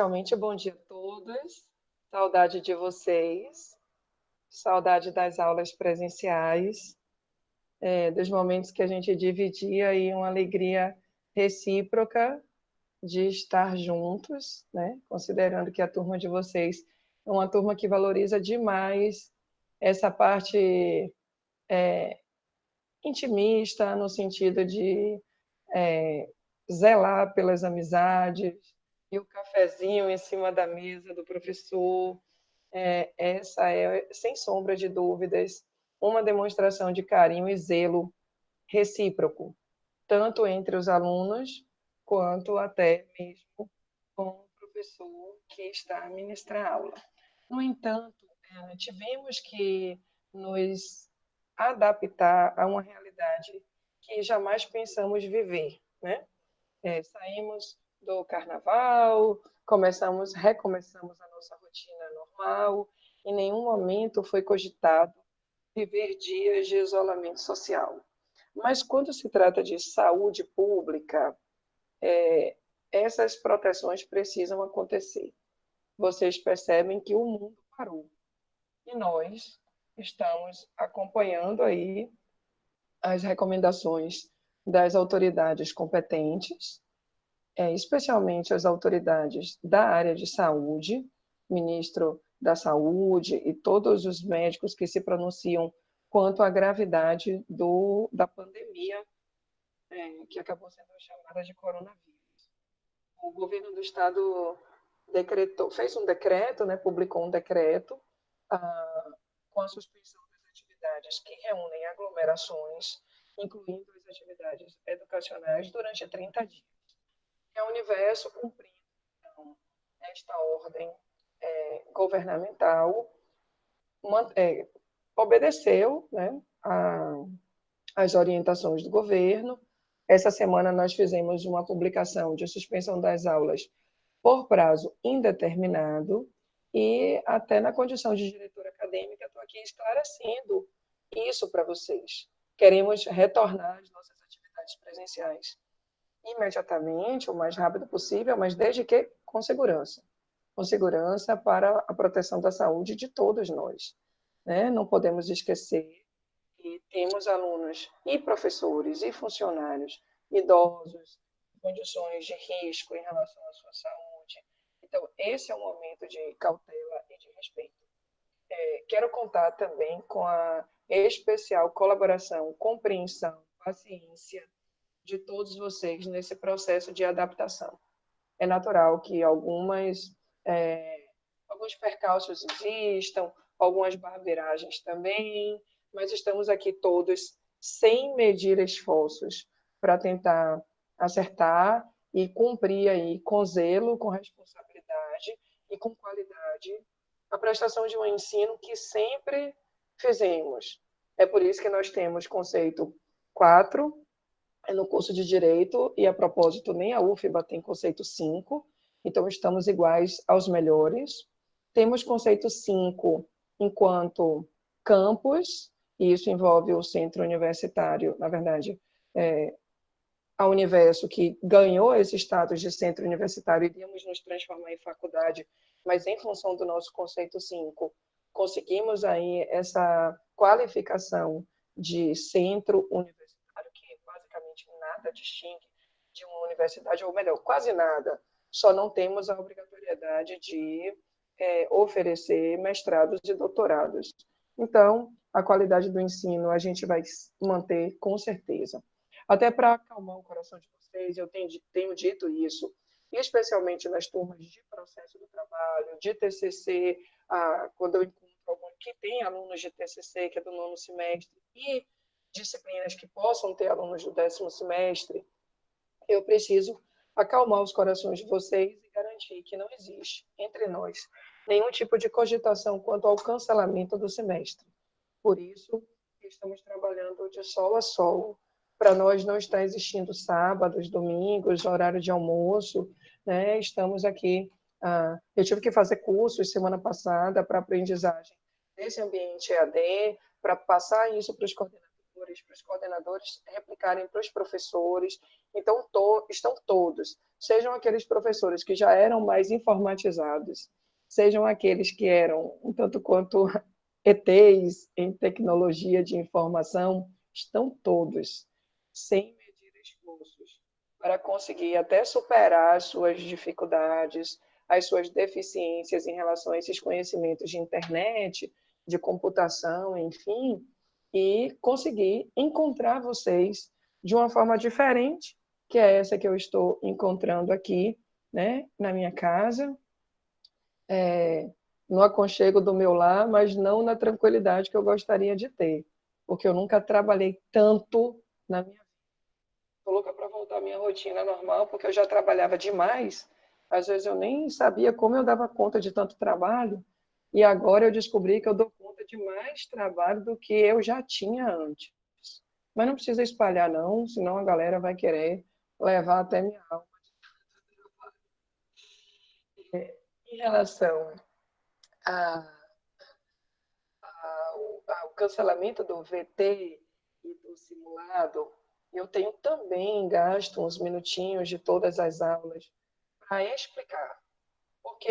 Inicialmente, bom dia a todos. Saudade de vocês, saudade das aulas presenciais, dos momentos que a gente dividia aí uma alegria recíproca de estar juntos, né? Considerando que a turma de vocês é uma turma que valoriza demais essa parte intimista, no sentido de zelar pelas amizades, e o cafezinho em cima da mesa do professor. Essa é, sem sombra de dúvidas, uma demonstração de carinho e zelo recíproco, tanto entre os alunos, quanto até mesmo com o professor que está a ministrar a aula. No entanto, tivemos que nos adaptar a uma realidade que jamais pensamos viver, né? Saímos do carnaval, recomeçamos a nossa rotina normal, em nenhum momento foi cogitado viver dias de isolamento social. Mas quando se trata de saúde pública, essas proteções precisam acontecer. Vocês percebem que o mundo parou e nós estamos acompanhando aí as recomendações das autoridades competentes, especialmente as autoridades da área de saúde, ministro da Saúde e todos os médicos que se pronunciam quanto à gravidade da pandemia, que acabou sendo chamada de coronavírus. O governo do estado fez um decreto, né, publicou um decreto com a suspensão das atividades que reúnem aglomerações, incluindo as atividades educacionais, durante 30 dias. A Universo, cumprindo então, esta ordem governamental, obedeceu, né, as orientações do governo. Essa semana nós fizemos uma publicação de suspensão das aulas por prazo indeterminado e até na condição de diretora acadêmica estou aqui esclarecendo isso para vocês. Queremos retornar às nossas atividades presenciais imediatamente, o mais rápido possível, mas desde que com segurança. Com segurança para a proteção da saúde de todos nós. Né? Não podemos esquecer que temos alunos e professores e funcionários idosos, em condições de risco em relação à sua saúde. Então, esse é um momento de cautela e de respeito. Quero contar também com a especial colaboração, compreensão, paciência de todos vocês nesse processo de adaptação. É natural que alguns percalços existam, algumas barbeiragens também, mas estamos aqui todos sem medir esforços para tentar acertar e cumprir aí com zelo, com responsabilidade e com qualidade a prestação de um ensino que sempre fizemos. É por isso que nós temos conceito 4 no curso de Direito, e a propósito, nem a UFBA tem conceito 5, então estamos iguais aos melhores. Temos conceito 5 enquanto campus, e isso envolve o centro universitário, na verdade, a Universo, que ganhou esse status de centro universitário, iríamos nos transformar em faculdade, mas em função do nosso conceito 5, conseguimos aí essa qualificação de centro universitário, que basicamente nada distingue de uma universidade, ou melhor, quase nada, só não temos a obrigatoriedade de oferecer mestrados e doutorados. Então, a qualidade do ensino a gente vai manter com certeza. Até para acalmar o coração de vocês, eu tenho dito isso, especialmente nas turmas de processo do trabalho, de TCC, quando eu encontro algum que tem alunos de TCC, que é do 9º semestre, e disciplinas que possam ter alunos do 10º semestre, eu preciso acalmar os corações de vocês e garantir que não existe, entre nós, nenhum tipo de cogitação quanto ao cancelamento do semestre. Por isso, estamos trabalhando de sol a sol, para nós não está existindo sábados, domingos, horário de almoço, né? Estamos aqui. Eu tive que fazer cursos semana passada para aprendizagem desse ambiente EAD, para passar isso para os coordenadores, para os coordenadores replicarem para os professores. Então, estão todos, sejam aqueles professores que já eram mais informatizados, sejam aqueles que eram um tanto quanto ETs em tecnologia de informação, estão todos sem medir esforços para conseguir até superar as suas dificuldades, as suas deficiências em relação a esses conhecimentos de internet, de computação, enfim, e conseguir encontrar vocês de uma forma diferente, que é essa que eu estou encontrando aqui, né, na minha casa, no aconchego do meu lar, mas não na tranquilidade que eu gostaria de ter, porque eu nunca trabalhei tanto na minha vida. Estou louca para voltar à minha rotina normal, porque eu já trabalhava demais. Às vezes eu nem sabia como eu dava conta de tanto trabalho, e agora eu descobri que eu dou conta de mais trabalho do que eu já tinha antes. Mas não precisa espalhar, não, senão a galera vai querer levar até minha alma. Em relação a ao cancelamento do VT e do simulado, eu tenho também gasto uns minutinhos de todas as aulas para explicar, porque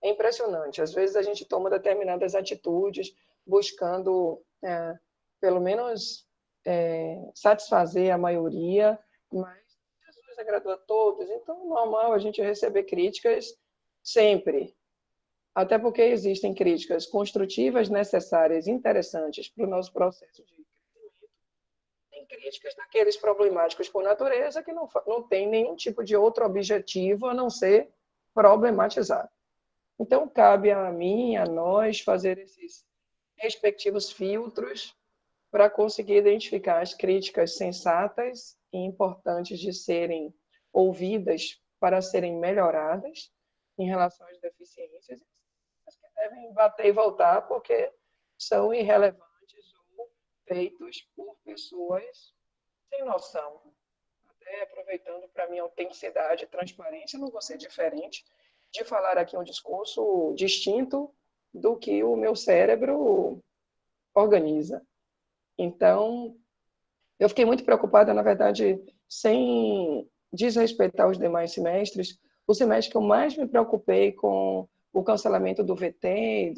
é impressionante. Às vezes a gente toma determinadas atitudes buscando, pelo menos, satisfazer a maioria, mas Jesus agradou a todos, então é normal a gente receber críticas sempre. Até porque existem críticas construtivas necessárias, interessantes para o nosso processo de crescimento. Tem críticas daqueles problemáticos por natureza que não tem nenhum tipo de outro objetivo a não ser problematizar. Então, cabe a mim, a nós, fazer esses respectivos filtros para conseguir identificar as críticas sensatas e importantes de serem ouvidas para serem melhoradas em relação às deficiências, as que devem bater e voltar porque são irrelevantes ou feitos por pessoas sem noção. Até aproveitando para a minha autenticidade e transparência, não vou ser diferente de falar aqui um discurso distinto do que o meu cérebro organiza. Então, eu fiquei muito preocupada, na verdade, sem desrespeitar os demais semestres. O semestre que eu mais me preocupei com o cancelamento do VT,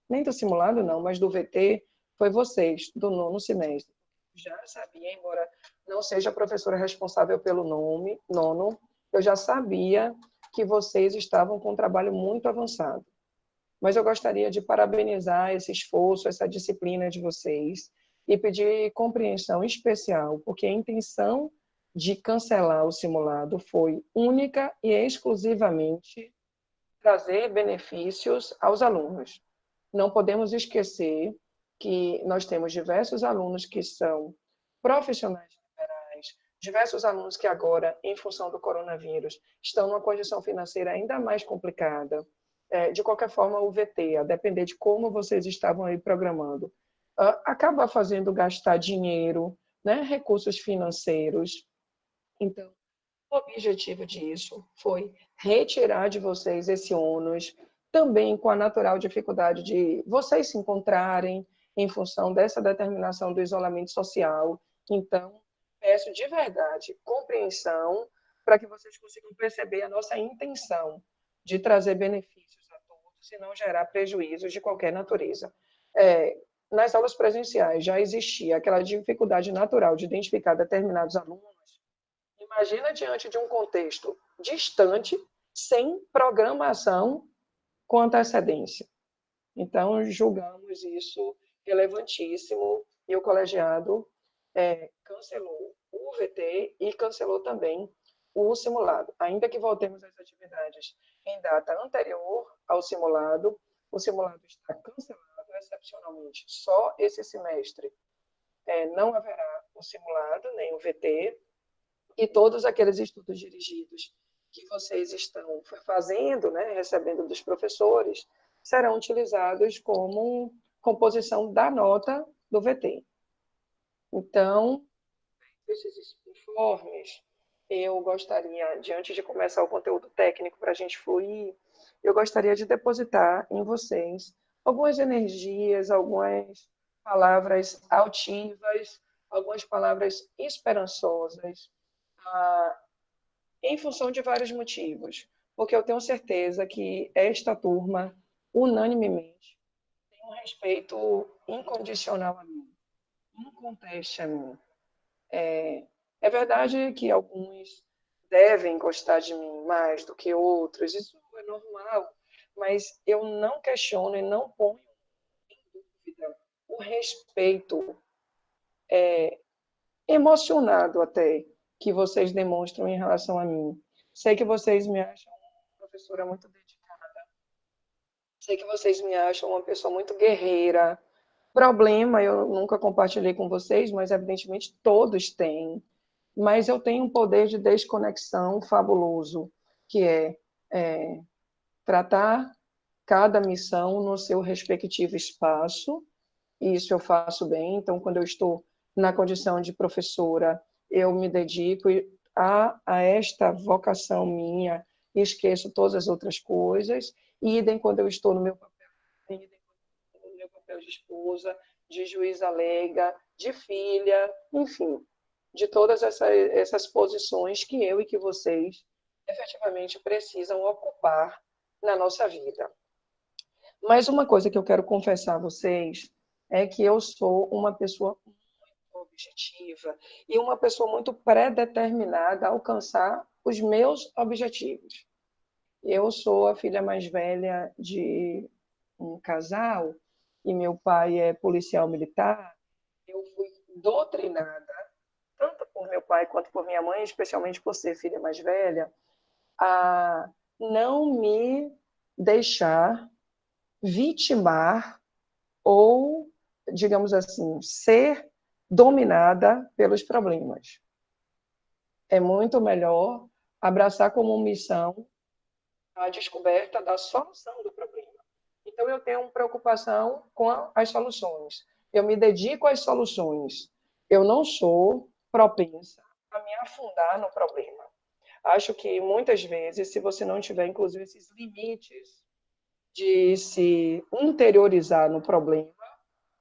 nem do simulado não, mas do VT, foi vocês, do nono semestre. Já sabia, embora não seja a professora responsável pelo nono, eu já sabia que vocês estavam com um trabalho muito avançado. Mas eu gostaria de parabenizar esse esforço, essa disciplina de vocês e pedir compreensão especial, porque a intenção de cancelar o simulado foi única e exclusivamente trazer benefícios aos alunos. Não podemos esquecer que nós temos diversos alunos que são profissionais liberais, diversos alunos que agora, em função do coronavírus, estão numa condição financeira ainda mais complicada. De qualquer forma, o VT, a depender de como vocês estavam aí programando, acaba fazendo gastar dinheiro, né, recursos financeiros. Então, o objetivo disso foi retirar de vocês esse ônus, também com a natural dificuldade de vocês se encontrarem em função dessa determinação do isolamento social. Então, peço de verdade compreensão para que vocês consigam perceber a nossa intenção de trazer benefícios a todos e não gerar prejuízos de qualquer natureza. Nas aulas presenciais já existia aquela dificuldade natural de identificar determinados alunos. Imagina diante de um contexto distante, sem programação com antecedência. Então, julgamos isso relevantíssimo e o colegiado cancelou o VT e cancelou também o simulado. Ainda que voltemos às atividades em data anterior ao simulado, o simulado está cancelado excepcionalmente. Só esse semestre não haverá o simulado, nem o VT, e todos aqueles estudos dirigidos que vocês estão fazendo, né, recebendo dos professores, serão utilizados como composição da nota do VT. Então, esses informes, eu gostaria, diante de começar o conteúdo técnico para a gente fluir, eu gostaria de depositar em vocês algumas energias, algumas palavras altivas, algumas palavras esperançosas, ah, em função de vários motivos. Porque eu tenho certeza que esta turma, unanimemente, tem um respeito incondicional a mim, não conteste a mim. É verdade que alguns devem gostar de mim mais do que outros, isso é normal, mas eu não questiono e não ponho em dúvida o respeito emocionado até que vocês demonstram em relação a mim. Sei que vocês me acham uma professora muito dedicada, sei que vocês me acham uma pessoa muito guerreira. Problema eu nunca compartilhei com vocês, mas evidentemente todos têm. Mas eu tenho um poder de desconexão fabuloso, que é tratar cada missão no seu respectivo espaço, e isso eu faço bem. Então, quando eu estou na condição de professora, eu me dedico a esta vocação minha e esqueço todas as outras coisas. E idem quando eu estou no meu papel, idem no meu papel de esposa, de juíza leiga, de filha, enfim, de todas essas posições que eu e que vocês efetivamente precisam ocupar na nossa vida. Mas uma coisa que eu quero confessar a vocês é que eu sou uma pessoa muito objetiva e uma pessoa muito predeterminada a alcançar os meus objetivos. Eu sou a filha mais velha de um casal e meu pai é policial militar. Eu fui doutrinada, tanto por meu pai quanto por minha mãe, especialmente por ser filha mais velha, a não me deixar vitimar ou, digamos assim, ser dominada pelos problemas. É muito melhor abraçar como missão a descoberta da solução do problema. Então, eu tenho uma preocupação com as soluções. Eu me dedico às soluções. Eu não sou propensa a me afundar no problema. Acho que muitas vezes, se você não tiver, inclusive, esses limites de se interiorizar no problema,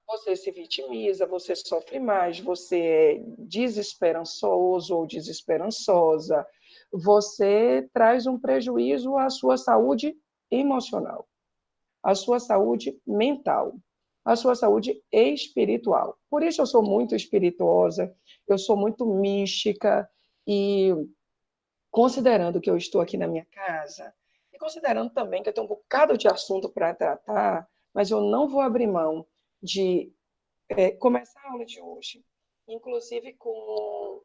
você se vitimiza, você sofre mais, você é desesperançoso ou desesperançosa, você traz um prejuízo à sua saúde emocional, à sua saúde mental, à sua saúde espiritual. Por isso eu sou muito espirituosa, eu sou muito mística e considerando que eu estou aqui na minha casa e considerando também que eu tenho um bocado de assunto para tratar, mas eu não vou abrir mão de começar a aula de hoje, inclusive com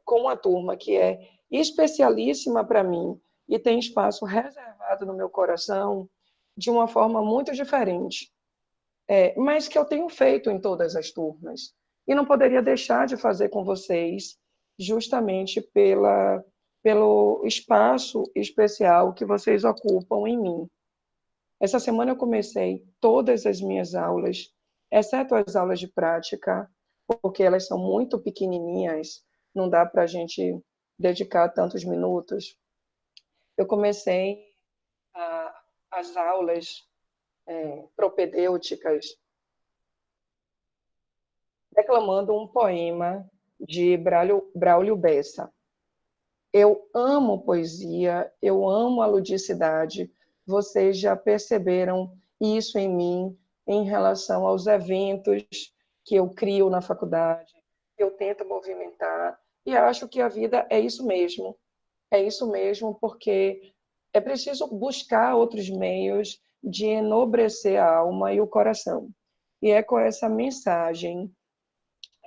uma turma que é especialíssima para mim e tem espaço reservado no meu coração de uma forma muito diferente, mas que eu tenho feito em todas as turmas. E não poderia deixar de fazer com vocês, justamente pelo espaço especial que vocês ocupam em mim. Essa semana eu comecei todas as minhas aulas, exceto as aulas de prática, porque elas são muito pequenininhas, não dá para a gente dedicar tantos minutos. Eu comecei as aulas propedêuticas declamando um poema de Braulio Bessa. Eu amo poesia, eu amo a ludicidade. Vocês já perceberam isso em mim em relação aos eventos que eu crio na faculdade, que eu tento movimentar. E acho que a vida é isso mesmo. É isso mesmo, porque é preciso buscar outros meios de enobrecer a alma e o coração. E é com essa mensagem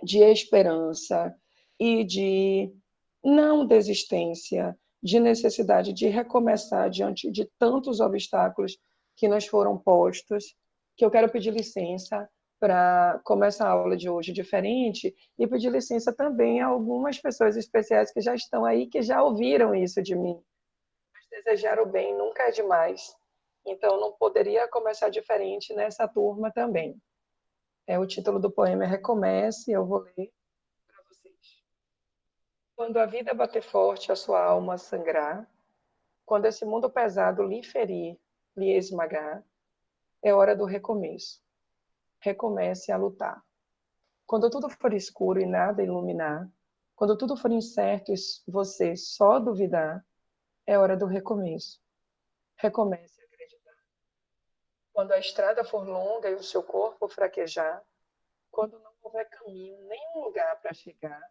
de esperança e de não desistência, de necessidade de recomeçar diante de tantos obstáculos que nos foram postos, que eu quero pedir licença para começar a aula de hoje diferente e pedir licença também a algumas pessoas especiais que já estão aí, que já ouviram isso de mim. Mas desejar o bem nunca é demais. Então, não poderia começar diferente nessa turma também. O título do poema é Recomece, eu vou ler para vocês. Quando a vida bater forte, a sua alma sangrar, quando esse mundo pesado lhe ferir, lhe esmagar, é hora do recomeço. recomece a lutar. Quando tudo for escuro e nada iluminar, quando tudo for incerto e você só duvidar, é hora do recomeço. Recomece a acreditar. Quando a estrada for longa e o seu corpo fraquejar, quando não houver caminho, nenhum lugar para chegar,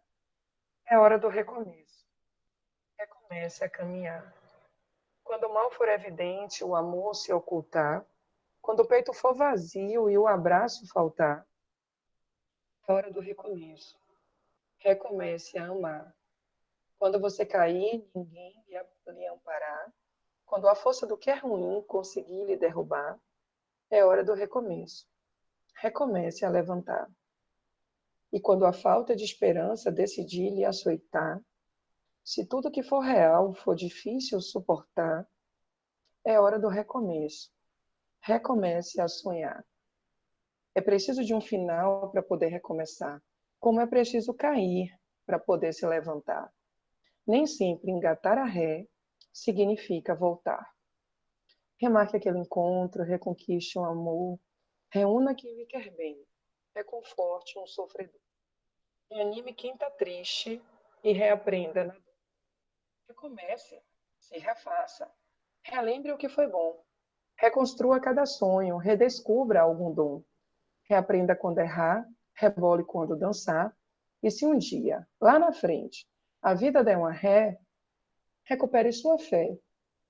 é hora do recomeço. Recomece a caminhar. Quando o mal for evidente, o amor se ocultar, quando o peito for vazio e o abraço faltar, é hora do recomeço. Recomece a amar. Quando você cair, ninguém lhe amparar. Quando a força do que é ruim conseguir lhe derrubar, é hora do recomeço. Recomece a levantar. E quando a falta de esperança decidir lhe açoitar, se tudo que for real for difícil suportar, é hora do recomeço. Recomece a sonhar. É preciso de um final para poder recomeçar, como é preciso cair para poder se levantar. Nem sempre engatar a ré significa voltar. Remarque aquele encontro, reconquiste um amor, reúna quem lhe quer bem, reconforte um sofredor. Reanime quem está triste e reaprenda na dor. Recomece, se refaça, relembre o que foi bom, reconstrua cada sonho, redescubra algum dom. Reaprenda quando errar, rebole quando dançar, e se um dia, lá na frente, a vida der uma ré, recupere sua fé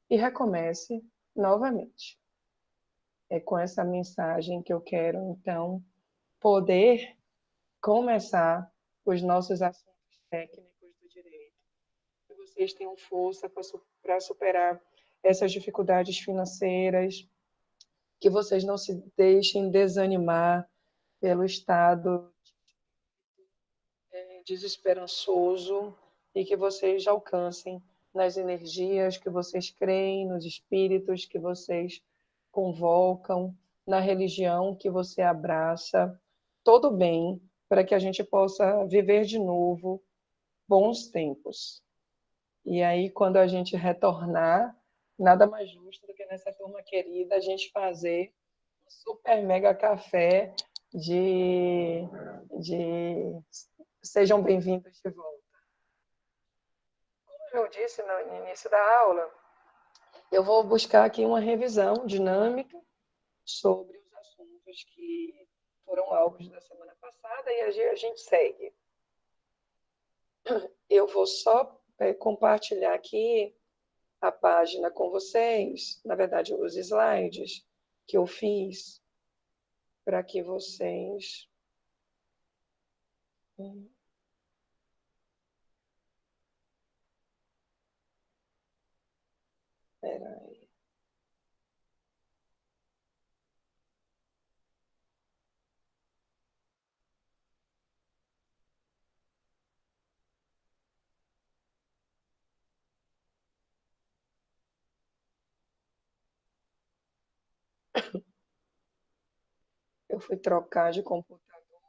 e recomece novamente. É com essa mensagem que eu quero, então, poder começar os nossos assuntos técnicos do direito. Que vocês tenham força para superar essas dificuldades financeiras, que vocês não se deixem desanimar pelo estado desesperançoso e que vocês alcancem nas energias que vocês creem, nos espíritos que vocês convocam, na religião que você abraça, todo bem, para que a gente possa viver de novo bons tempos. E aí, quando a gente retornar, nada mais justo do que nessa turma querida a gente fazer um super mega café de sejam bem-vindos de volta. Como eu disse no início da aula, eu vou buscar aqui uma revisão dinâmica sobre os assuntos que foram alvos da semana passada e a gente segue. Eu vou só compartilhar aqui a página com vocês, na verdade, os slides que eu fiz para que vocês. Espera aí. Eu fui trocar de computador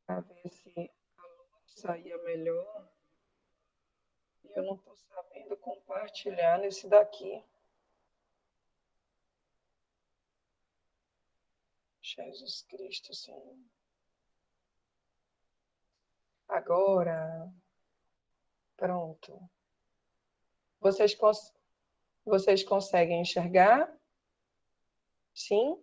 para ver se saía melhor. E eu não estou sabendo compartilhar nesse daqui. Jesus Cristo, Senhor. Agora, pronto. Vocês, vocês conseguem enxergar? Sim?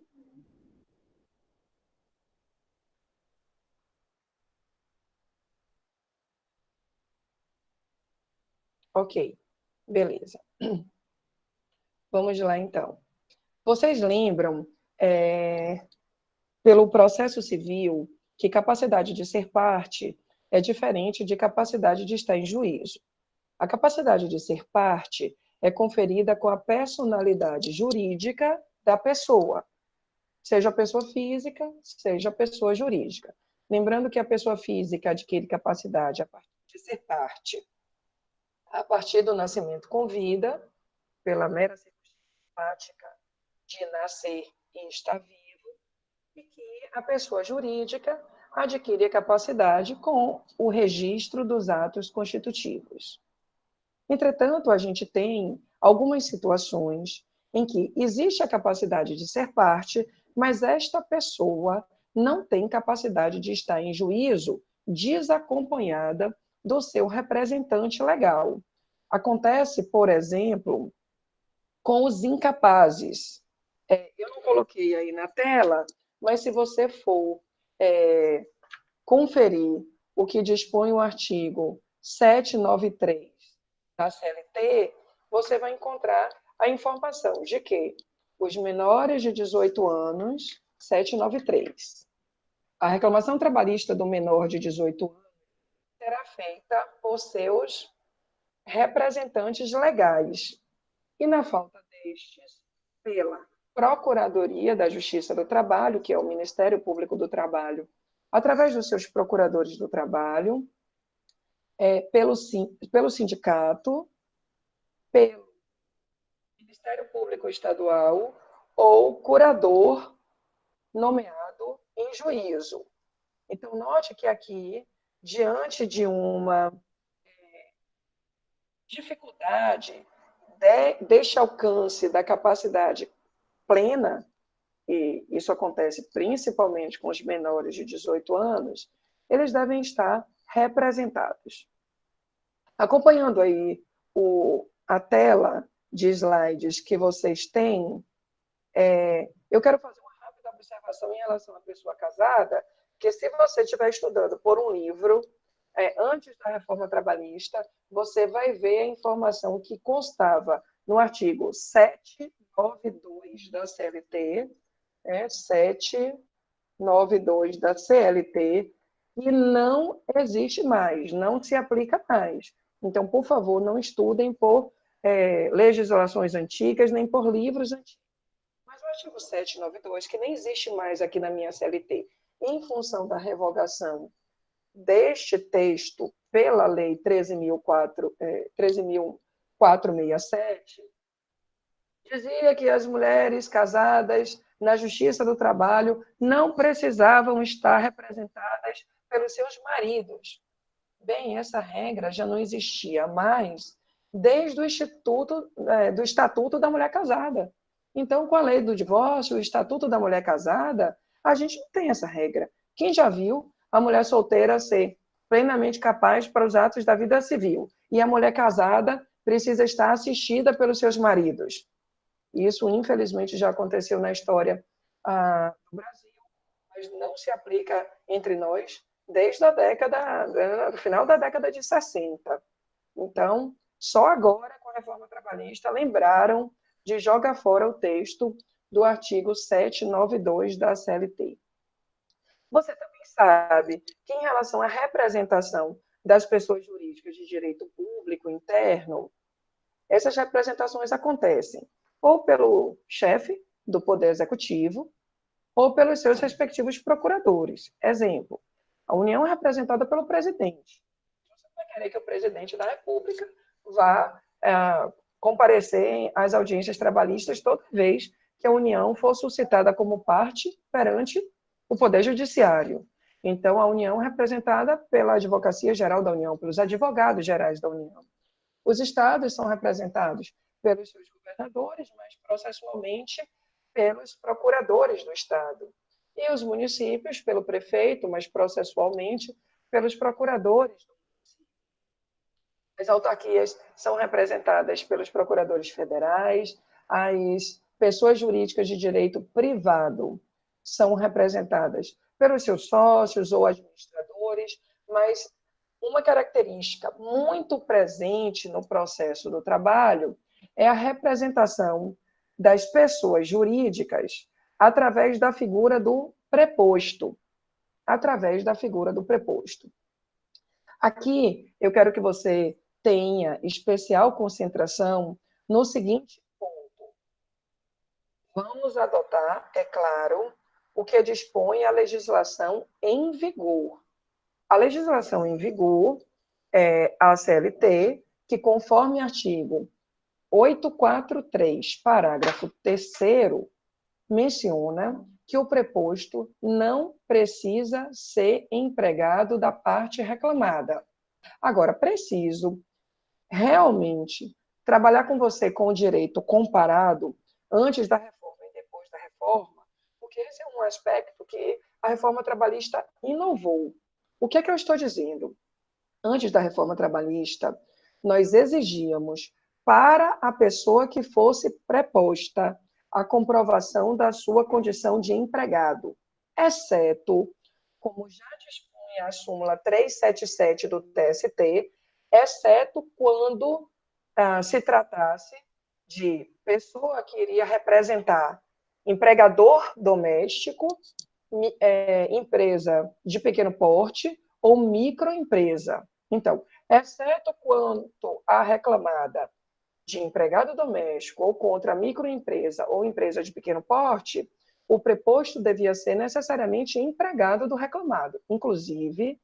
Ok, beleza. Vamos lá, então. Vocês lembram, pelo processo civil, que capacidade de ser parte é diferente de capacidade de estar em juízo. A capacidade de ser parte é conferida com a personalidade jurídica da pessoa, seja a pessoa física, seja a pessoa jurídica. Lembrando que a pessoa física adquire capacidade a partir de ser parte, a partir do nascimento com vida, pela mera circunstância de nascer e estar vivo, e que a pessoa jurídica adquire a capacidade com o registro dos atos constitutivos. Entretanto, a gente tem algumas situações em que existe a capacidade de ser parte, mas esta pessoa não tem capacidade de estar em juízo desacompanhada do seu representante legal. Acontece, por exemplo, com os incapazes. Eu não coloquei aí na tela, mas se você for conferir o que dispõe o artigo 793 da CLT, você vai encontrar a informação de que os menores de 18 anos, 793, a reclamação trabalhista do menor de 18 anos será feita por seus representantes legais. E na falta destes, pela Procuradoria da Justiça do Trabalho, que é o Ministério Público do Trabalho, através dos seus procuradores do trabalho, pelo sindicato, pelo Ministério Público Estadual ou curador nomeado em juízo. Então, note que aqui, diante de uma dificuldade deste alcance da capacidade plena, e isso acontece principalmente com os menores de 18 anos, eles devem estar representados. Acompanhando aí a tela de slides que vocês têm, eu quero fazer uma rápida observação em relação à pessoa casada, que se você estiver estudando por um livro, antes da reforma trabalhista, você vai ver a informação que constava no artigo 792 da CLT, 792 da CLT, e não existe mais, não se aplica mais. Então, por favor, não estudem por legislações antigas, nem por livros antigos. Mas o artigo 792, que nem existe mais aqui na minha CLT, em função da revogação deste texto pela Lei 13.467, dizia que as mulheres casadas na Justiça do Trabalho não precisavam estar representadas pelos seus maridos. Bem, essa regra já não existia mais desde o do Estatuto da Mulher Casada. Então, com a lei do divórcio, o Estatuto da Mulher Casada, a gente não tem essa regra. Quem já viu a mulher solteira ser plenamente capaz para os atos da vida civil e a mulher casada precisa estar assistida pelos seus maridos? Isso, infelizmente, já aconteceu na história do Brasil, mas não se aplica entre nós desde o final da década de 60. Então, só agora, com a reforma trabalhista, lembraram de jogar fora o texto do artigo 792 da CLT. Você também sabe que, em relação à representação das pessoas jurídicas de direito público interno, essas representações acontecem ou pelo chefe do Poder Executivo ou pelos seus respectivos procuradores. Exemplo, a União é representada pelo presidente. Você vai querer que o presidente da República vá comparecer às audiências trabalhistas toda vez que a União for suscitada como parte perante o Poder Judiciário. Então, a União é representada pela Advocacia Geral da União, pelos advogados gerais da União. Os estados são representados pelos seus governadores, mas processualmente pelos procuradores do estado. E os municípios, pelo prefeito, mas processualmente pelos procuradores do município. As autarquias são representadas pelos procuradores federais, as pessoas jurídicas de direito privado são representadas pelos seus sócios ou administradores, mas uma característica muito presente no processo do trabalho é a representação das pessoas jurídicas através da figura do preposto. Através da figura do preposto. Aqui, eu quero que você tenha especial concentração no seguinte ponto. Vamos adotar, é claro, o que dispõe a legislação em vigor. A legislação em vigor é a CLT, que, conforme artigo 843, parágrafo 3º, menciona que o preposto não precisa ser empregado da parte reclamada. Agora, preciso realmente trabalhar com você com o direito comparado antes da reforma e depois da reforma, porque porque esse é um aspecto que a reforma trabalhista inovou. O que é que eu estou dizendo? Antes da reforma trabalhista, nós exigíamos para a pessoa que fosse preposta a comprovação da sua condição de empregado, exceto, como já dispunha a súmula 377 do TST, exceto quando se tratasse de pessoa que iria representar empregador doméstico, empresa de pequeno porte ou microempresa. Então, exceto quanto a reclamada de empregado doméstico ou contra microempresa ou empresa de pequeno porte, o preposto devia ser necessariamente empregado do reclamado. Inclusive,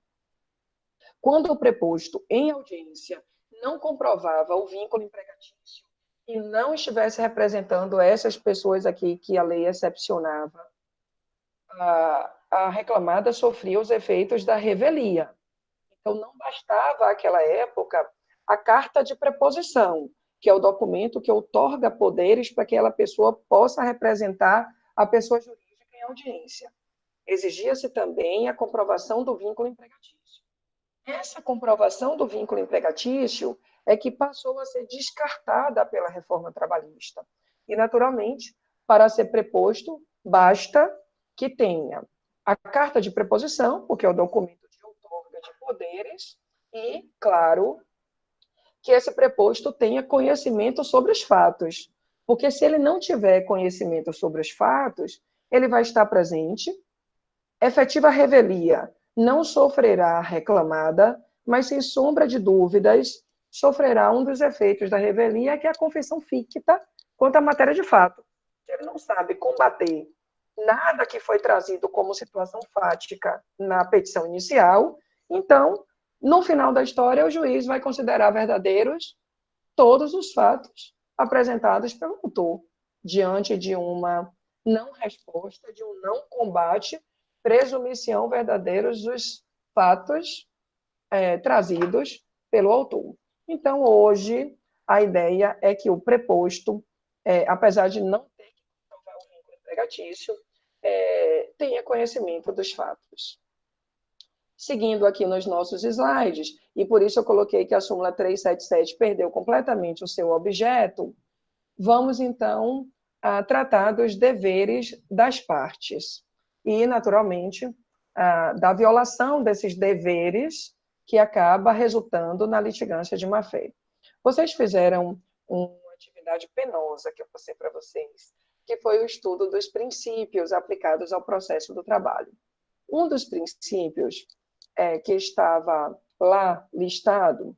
quando o preposto em audiência não comprovava o vínculo empregatício e não estivesse representando essas pessoas aqui que a lei excepcionava, a reclamada sofria os efeitos da revelia. Então, não bastava, àquela época, a carta de preposição, que é o documento que outorga poderes para que aquela pessoa possa representar a pessoa jurídica em audiência. Exigia-se também a comprovação do vínculo empregatício. Essa comprovação do vínculo empregatício é que passou a ser descartada pela reforma trabalhista. E, naturalmente, para ser preposto, basta que tenha a carta de preposição, porque é o documento de outorga de poderes, e, claro, que esse preposto tenha conhecimento sobre os fatos. Porque se ele não tiver conhecimento sobre os fatos, ele vai estar presente, efetiva revelia não sofrerá reclamada, mas sem sombra de dúvidas, sofrerá um dos efeitos da revelia, que é a confissão ficta quanto à matéria de fato. Ele não sabe combater nada que foi trazido como situação fática na petição inicial, então, no final da história, o juiz vai considerar verdadeiros todos os fatos apresentados pelo autor, diante de uma não resposta, de um não combate, presumição verdadeiros dos fatos trazidos pelo autor. Então, hoje, a ideia é que o preposto, apesar de não ter que comprovar o vínculo empregatício, tenha conhecimento dos fatos. Seguindo aqui nos nossos slides, e por isso eu coloquei que a súmula 377 perdeu completamente o seu objeto, vamos então tratar dos deveres das partes. E, naturalmente, da violação desses deveres que acaba resultando na litigância de má-fé. Vocês fizeram uma atividade penosa que eu passei para vocês, que foi o estudo dos princípios aplicados ao processo do trabalho. Um dos princípios que estava lá listado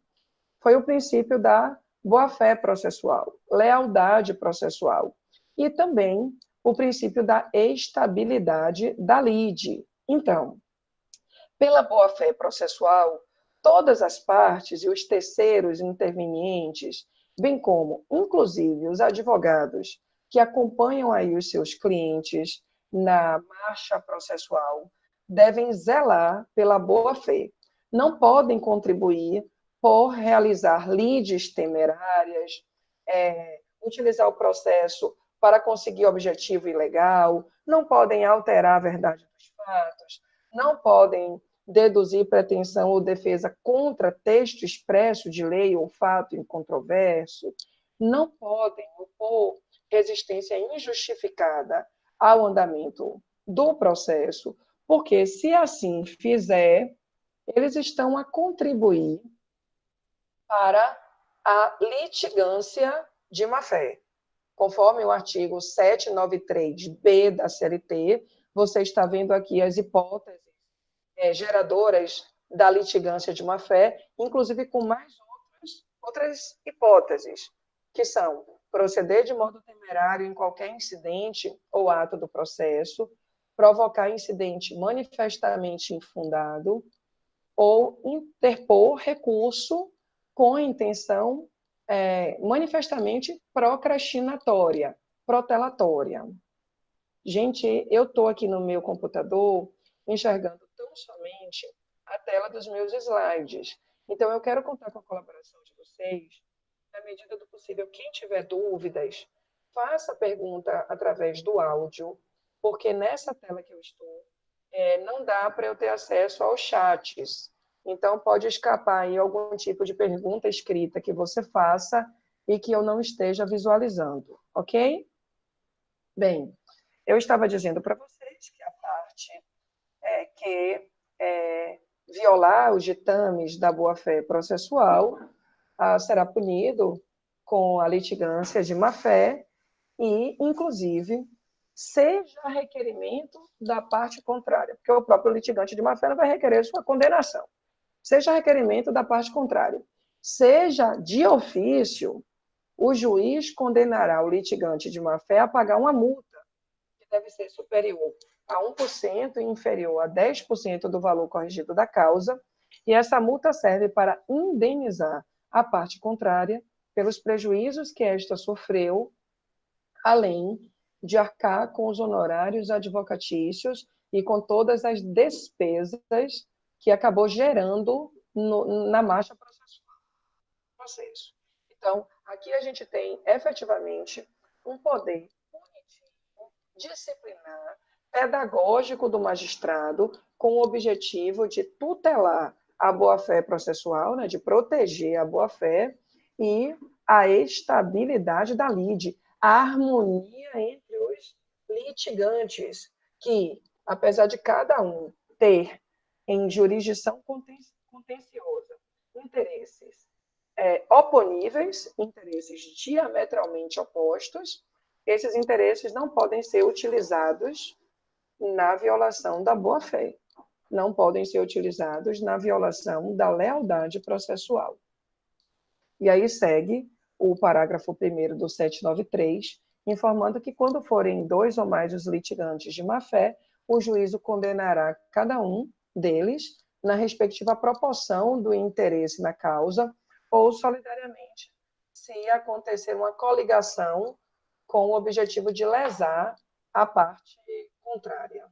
foi o princípio da boa-fé processual, lealdade processual, e também o princípio da estabilidade da lide. Então, pela boa-fé processual, todas as partes e os terceiros intervenientes, bem como, inclusive, os advogados que acompanham aí os seus clientes na marcha processual, devem zelar pela boa-fé. Não podem contribuir por realizar lides temerárias, utilizar o processo para conseguir objetivo ilegal, não podem alterar a verdade dos fatos, não podem deduzir pretensão ou defesa contra texto expresso de lei ou fato incontroverso, não podem opor resistência injustificada ao andamento do processo, porque se assim fizer, eles estão a contribuir para a litigância de má-fé. Conforme o artigo 793-B da CLT, você está vendo aqui as hipóteses geradoras da litigância de má-fé, inclusive com mais outras hipóteses, que são proceder de modo temerário em qualquer incidente ou ato do processo, provocar incidente manifestamente infundado ou interpor recurso com intenção manifestamente procrastinatória, protelatória. Gente, eu estou aqui no meu computador enxergando tão somente a tela dos meus slides. Então, eu quero contar com a colaboração de vocês, na medida do possível. Quem tiver dúvidas, faça a pergunta através do áudio, porque nessa tela que eu estou, não dá para eu ter acesso aos chats. Então, pode escapar aí algum tipo de pergunta escrita que você faça e que eu não esteja visualizando, ok? Bem, eu estava dizendo para vocês que a parte que violar os ditames da boa-fé processual será punido com a litigância de má-fé e, inclusive, seja requerimento da parte contrária, porque o próprio litigante de má-fé não vai requerer sua condenação. Seja requerimento da parte contrária, seja de ofício, o juiz condenará o litigante de má-fé a pagar uma multa, que deve ser superior a 1% e inferior a 10% do valor corrigido da causa, e essa multa serve para indenizar a parte contrária pelos prejuízos que esta sofreu, além de arcar com os honorários advocatícios e com todas as despesas que acabou gerando na marcha processual. Processo. Então, aqui a gente tem efetivamente um poder punitivo, disciplinar, pedagógico do magistrado, com o objetivo de tutelar a boa-fé processual, né, de proteger a boa-fé e a estabilidade da lide, a harmonia entre os litigantes, que, apesar de cada um ter em jurisdição contenciosa interesses oponíveis, interesses diametralmente opostos, esses interesses não podem ser utilizados na violação da boa-fé, não podem ser utilizados na violação da lealdade processual. E aí segue o parágrafo 1º do 793, informando que quando forem 2 ou mais os litigantes de má-fé, o juízo condenará cada um deles na respectiva proporção do interesse na causa ou solidariamente, se acontecer uma coligação com o objetivo de lesar a parte contrária.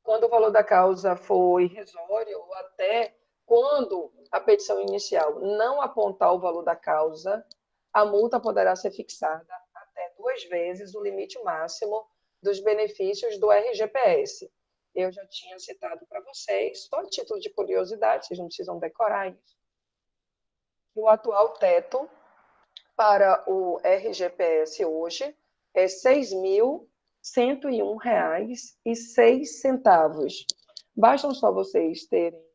Quando o valor da causa for irrisório ou até quando a petição inicial não apontar o valor da causa, a multa poderá ser fixada até 2 vezes o limite máximo dos benefícios do RGPS. Eu já tinha citado para vocês, só a título de curiosidade, vocês não precisam decorar isso, que o atual teto para o RGPS hoje é R$ 6.101,06. Bastam só vocês terem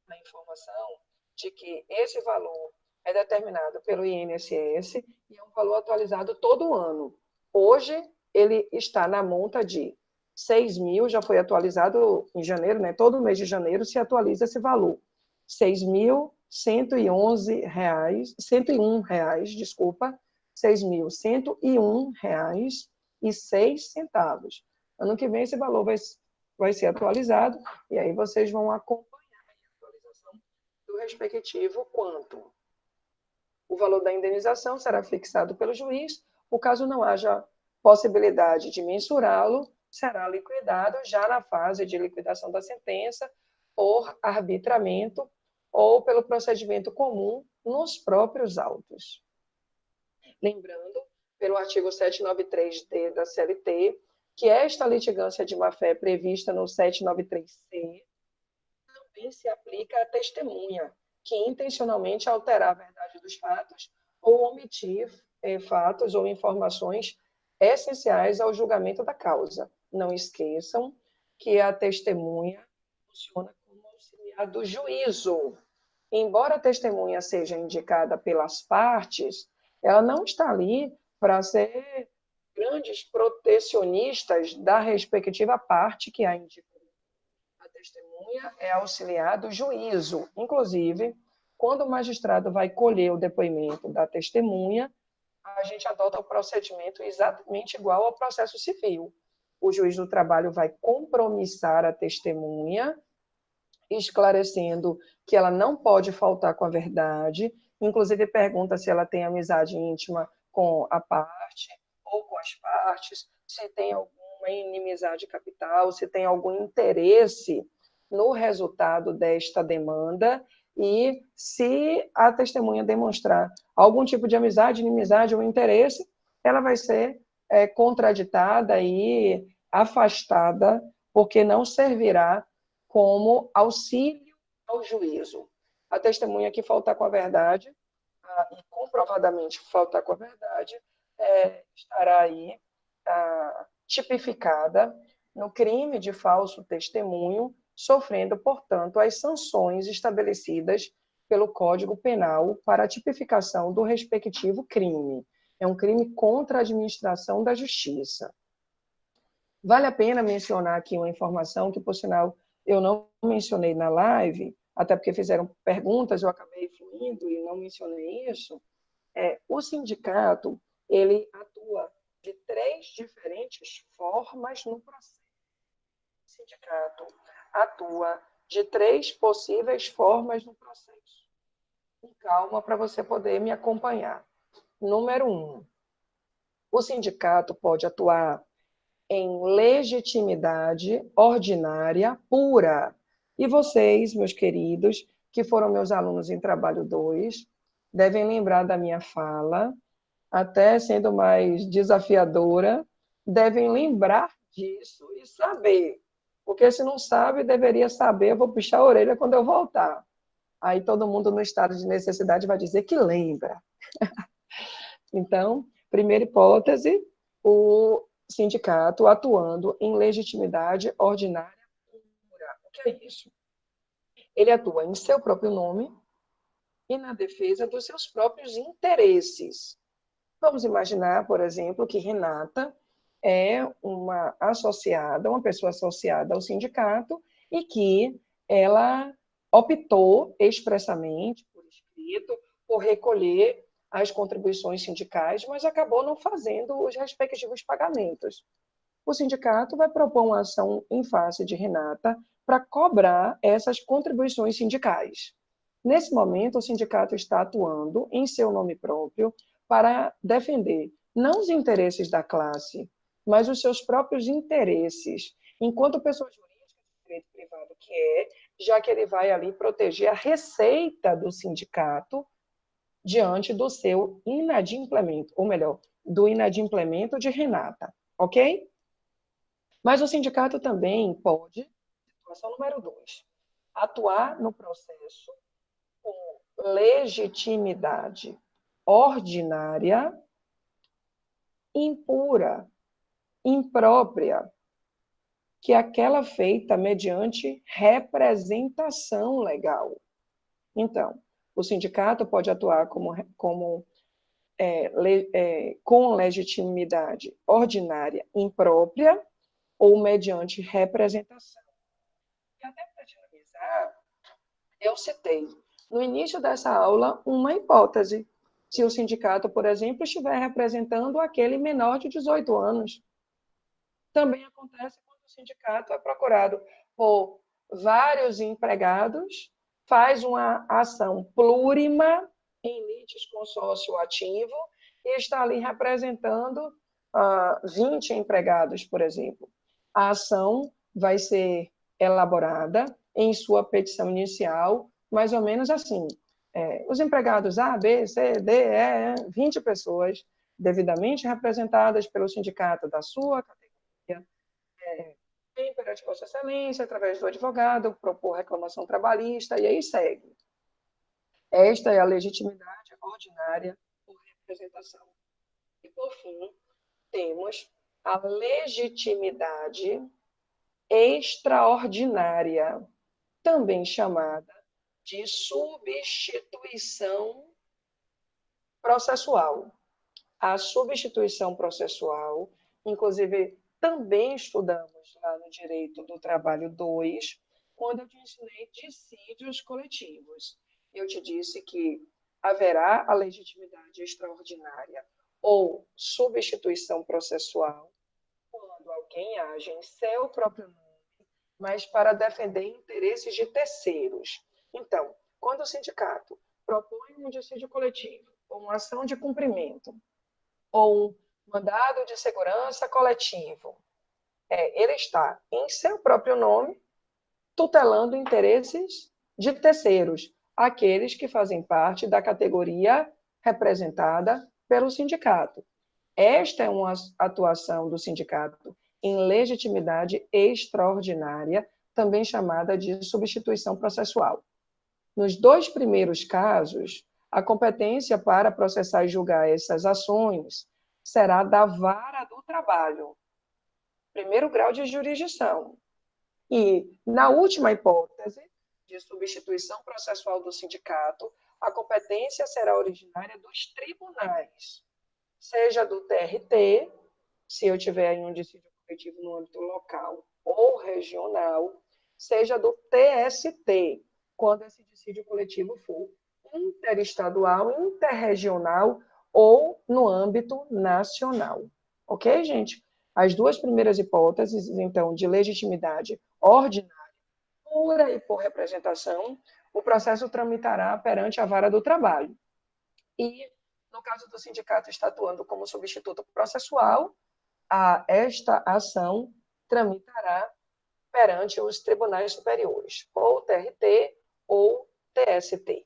a informação de que esse valor é determinado pelo INSS e é um valor atualizado todo ano. Hoje, ele está na monta de 6.000, já foi atualizado em janeiro, né? Todo mês de janeiro se atualiza esse valor. R$ 6.101, desculpa, R$ 6.101,06. Ano que vem esse valor vai ser atualizado e aí vocês vão acompanhar a atualização do respectivo quanto. O valor da indenização será fixado pelo juiz. O caso não haja possibilidade de mensurá-lo, será liquidado já na fase de liquidação da sentença por arbitramento ou pelo procedimento comum nos próprios autos. Lembrando, pelo artigo 793-D da CLT, que esta litigância de má-fé prevista no 793-C também se aplica à testemunha, que intencionalmente alterar a verdade dos fatos ou omitir fatos ou informações essenciais ao julgamento da causa. Não esqueçam que a testemunha funciona como auxiliar do juízo. Embora a testemunha seja indicada pelas partes, ela não está ali para ser grandes protecionistas da respectiva parte que a indicou. A testemunha é auxiliar do juízo. Inclusive, quando o magistrado vai colher o depoimento da testemunha, a gente adota o procedimento exatamente igual ao processo civil. O juiz do trabalho vai compromissar a testemunha, esclarecendo que ela não pode faltar com a verdade, inclusive pergunta se ela tem amizade íntima com a parte ou com as partes, se tem alguma inimizade capital, se tem algum interesse no resultado desta demanda e se a testemunha demonstrar algum tipo de amizade, inimizade ou interesse, ela vai ser contraditada e afastada, porque não servirá como auxílio ao juízo. A testemunha que faltar com a verdade, e comprovadamente faltar com a verdade, estará aí tipificada no crime de falso testemunho, sofrendo, portanto, as sanções estabelecidas pelo Código Penal para a tipificação do respectivo crime. É um crime contra a administração da justiça. Vale a pena mencionar aqui uma informação que, por sinal, eu não mencionei na live, até porque fizeram perguntas, eu acabei fluindo e não mencionei isso. O sindicato, ele atua de 3 diferentes formas no processo. O sindicato atua de 3 possíveis formas no processo. Com calma para você poder me acompanhar. Número 1, o sindicato pode atuar em legitimidade ordinária pura. E vocês, meus queridos, que foram meus alunos em trabalho 2, devem lembrar da minha fala, até sendo mais desafiadora, devem lembrar disso e saber. Porque se não sabe, deveria saber, eu vou puxar a orelha quando eu voltar. Aí todo mundo no estado de necessidade vai dizer que lembra. Então, primeira hipótese, o sindicato atuando em legitimidade ordinária pura. O que é isso? Ele atua em seu próprio nome e na defesa dos seus próprios interesses. Vamos imaginar, por exemplo, que Renata é uma associada, uma pessoa associada ao sindicato e que ela optou expressamente, por escrito, por recolher as contribuições sindicais, mas acabou não fazendo os respectivos pagamentos. O sindicato vai propor uma ação em face de Renata para cobrar essas contribuições sindicais. Nesse momento, o sindicato está atuando em seu nome próprio para defender não os interesses da classe, mas os seus próprios interesses, enquanto pessoa jurídica de direito privado que já que ele vai ali proteger a receita do sindicato diante do seu inadimplemento, ou melhor, do inadimplemento de Renata, ok? Mas o sindicato também pode, situação número 2, atuar no processo com legitimidade ordinária, impura, imprópria, que é aquela feita mediante representação legal. Então, o sindicato pode atuar com legitimidade ordinária imprópria ou mediante representação. E até para finalizar, eu citei no início dessa aula uma hipótese. Se o sindicato, por exemplo, estiver representando aquele menor de 18 anos. Também acontece quando o sindicato é procurado por vários empregados, faz uma ação plurima em litisconsórcio ativo e está ali representando 20 empregados, por exemplo. A ação vai ser elaborada em sua petição inicial, mais ou menos assim. Os empregados A, B, C, D, E, 20 pessoas devidamente representadas pelo sindicato da sua categoria, em perante Vossa Excelência, através do advogado, propor reclamação trabalhista, e aí segue. Esta é a legitimidade ordinária por representação. E, por fim, temos a legitimidade extraordinária, também chamada de substituição processual. A substituição processual, inclusive, também estudamos lá no Direito do Trabalho 2, quando eu te ensinei dissídios coletivos. Eu te disse que haverá a legitimidade extraordinária ou substituição processual quando alguém age em seu próprio nome, mas para defender interesses de terceiros. Então, quando o sindicato propõe um dissídio coletivo, ou uma ação de cumprimento, ou um mandado de segurança coletivo, ele está em seu próprio nome, tutelando interesses de terceiros, aqueles que fazem parte da categoria representada pelo sindicato. Esta é uma atuação do sindicato em legitimidade extraordinária, também chamada de substituição processual. Nos 2 primeiros casos, a competência para processar e julgar essas ações será da vara do trabalho, primeiro grau de jurisdição. E, na última hipótese de substituição processual do sindicato, a competência será originária dos tribunais, seja do TRT, se eu tiver em um dissídio coletivo no âmbito local ou regional, seja do TST, quando esse dissídio coletivo for interestadual, interregional ou no âmbito nacional. Ok, gente? As 2 primeiras hipóteses, então, de legitimidade ordinária, pura e por representação, o processo tramitará perante a vara do trabalho. E, no caso do sindicato está atuando como substituto processual, esta ação tramitará perante os tribunais superiores, ou TRT ou TST.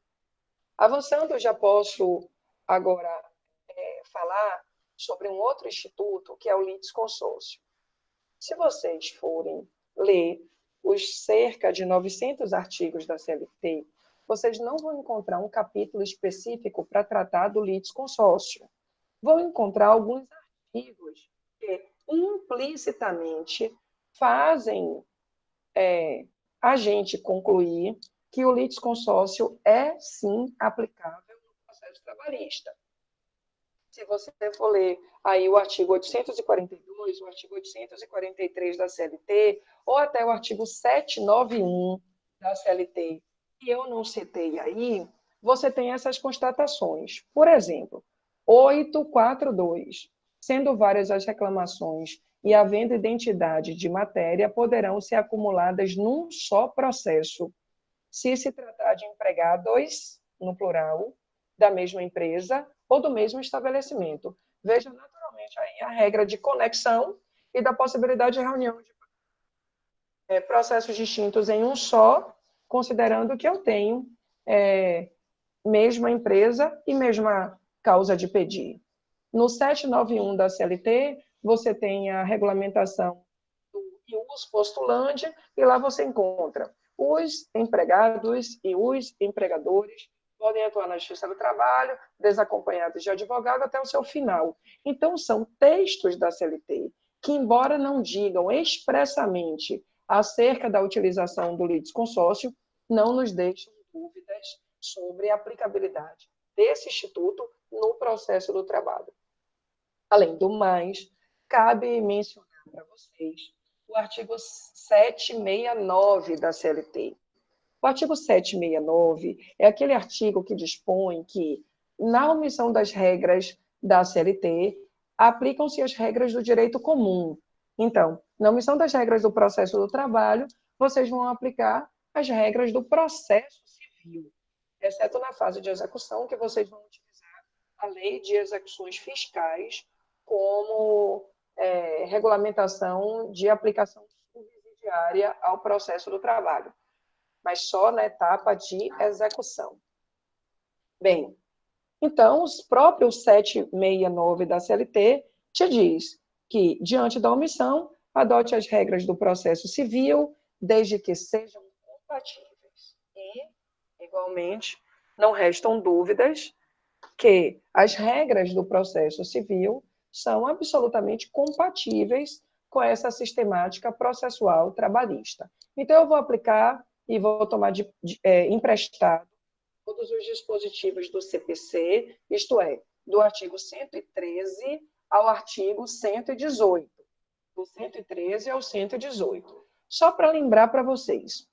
Avançando, já posso agora falar sobre um outro instituto, que é o litisconsórcio. Se vocês forem ler os cerca de 900 artigos da CLT, vocês não vão encontrar um capítulo específico para tratar do litisconsórcio. Vão encontrar alguns artigos que implicitamente fazem a gente concluir que o litisconsórcio é, sim, aplicável no processo trabalhista. Se você for ler aí o artigo 842, o artigo 843 da CLT, ou até o artigo 791 da CLT, que eu não citei aí, você tem essas constatações. Por exemplo, 842, sendo várias as reclamações e havendo identidade de matéria, poderão ser acumuladas num só processo, se tratar de empregados, no plural, da mesma empresa ou do mesmo estabelecimento. Veja naturalmente aí a regra de conexão e da possibilidade de reunião de processos distintos em um só, considerando que eu tenho mesma empresa e mesma causa de pedir. No 791 da CLT, você tem a regulamentação do ius postulandi, e lá você encontra os empregados e os empregadores podem atuar na Justiça do Trabalho, desacompanhados de advogado até o seu final. Então, são textos da CLT que, embora não digam expressamente acerca da utilização do litisconsórcio, não nos deixam dúvidas sobre a aplicabilidade desse instituto no processo do trabalho. Além do mais, cabe mencionar para vocês o artigo 769 da CLT. O artigo 769 é aquele artigo que dispõe que, na omissão das regras da CLT, aplicam-se as regras do direito comum. Então, na omissão das regras do processo do trabalho, vocês vão aplicar as regras do processo civil, exceto na fase de execução, que vocês vão utilizar a lei de execuções fiscais como regulamentação de aplicação subsidiária ao processo do trabalho, mas só na etapa de execução. Bem, então, os próprios 769 da CLT te diz que, diante da omissão, adote as regras do processo civil, desde que sejam compatíveis. E, igualmente, não restam dúvidas que as regras do processo civil são absolutamente compatíveis com essa sistemática processual trabalhista. Então, eu vou aplicar e vou tomar emprestado todos os dispositivos do CPC, isto é, do artigo 113 ao artigo 118, do 113 ao 118. Só para lembrar para vocês,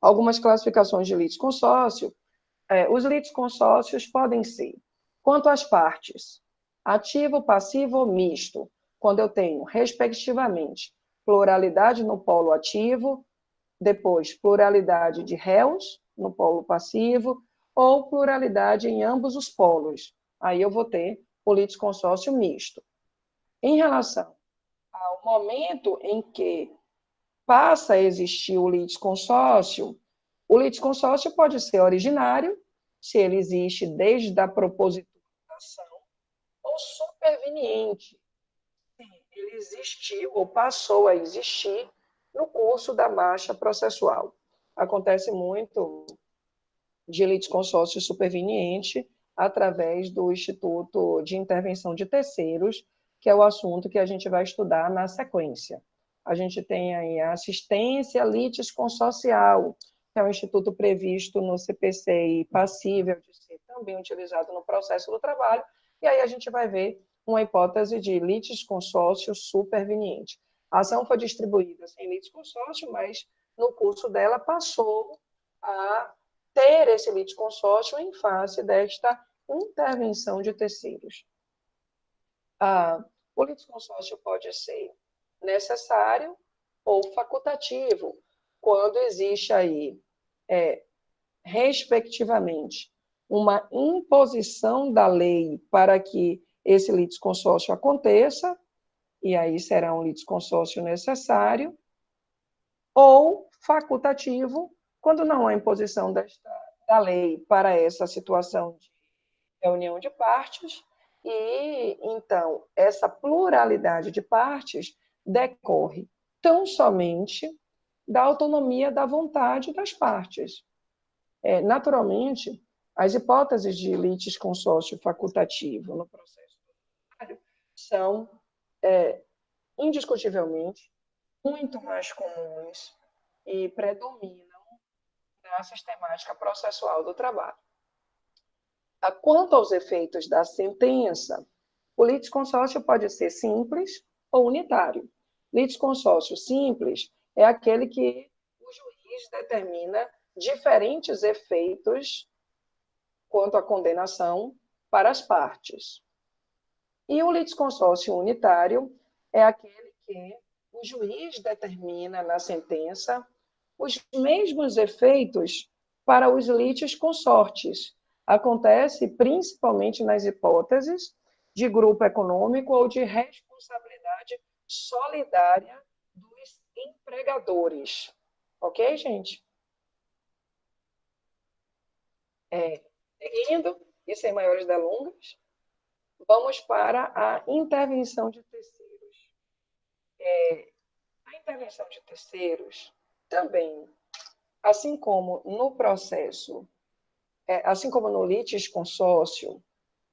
algumas classificações de litisconsórcio. Os litisconsórcios podem ser, quanto às partes, ativo, passivo ou misto, quando eu tenho, respectivamente, pluralidade no polo ativo, depois pluralidade de réus no polo passivo, ou pluralidade em ambos os polos. Aí eu vou ter o litisconsórcio misto. Em relação ao momento em que passa a existir o litisconsórcio pode ser originário, se ele existe desde a proposituração, ou superveniente, se ele existiu ou passou a existir no curso da marcha processual. Acontece muito de litisconsórcio superveniente através do Instituto de Intervenção de Terceiros, que é o assunto que a gente vai estudar na sequência. A gente tem aí a assistência litisconsorcial, que é um instituto previsto no CPC e passível de ser também utilizado no processo do trabalho, e aí a gente vai ver uma hipótese de litisconsórcio superveniente. A ação foi distribuída sem litisconsórcio, mas no curso dela passou a ter esse litisconsórcio em face desta intervenção de terceiros. O litisconsórcio pode ser necessário ou facultativo, quando existe aí, respectivamente, uma imposição da lei para que esse litisconsórcio aconteça, e aí será um litisconsórcio necessário, ou facultativo, quando não há imposição da lei para essa situação de reunião de partes, e então essa pluralidade de partes decorre tão somente da autonomia da vontade das partes. Naturalmente, as hipóteses de litisconsórcio facultativo no processo são indiscutivelmente muito mais comuns e predominam na sistemática processual do trabalho. Quanto aos efeitos da sentença, o litisconsórcio pode ser simples ou unitário. Litisconsórcio simples é aquele que o juiz determina diferentes efeitos quanto à condenação para as partes. E o litisconsórcio unitário é aquele que o juiz determina na sentença os mesmos efeitos para os litisconsortes. Acontece principalmente nas hipóteses de grupo econômico ou de responsabilidade solidária dos empregadores. Ok, gente? Seguindo, e sem maiores delongas, vamos para a intervenção de terceiros. A intervenção de terceiros também, assim como no processo, assim como no litisconsórcio,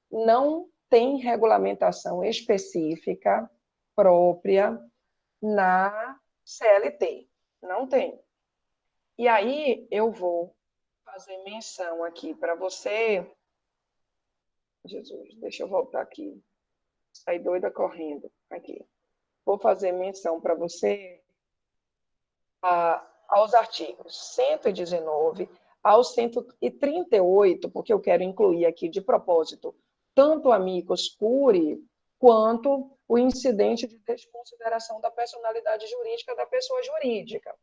não tem regulamentação específica própria na CLT. Não tem. E aí eu vou fazer menção aqui para você. Jesus, deixa eu voltar aqui. Saí doida correndo aqui. Vou fazer menção para você aos artigos 119 ao 138, porque eu quero incluir aqui de propósito tanto o amicus curiae quanto o incidente de desconsideração da personalidade jurídica da pessoa jurídica.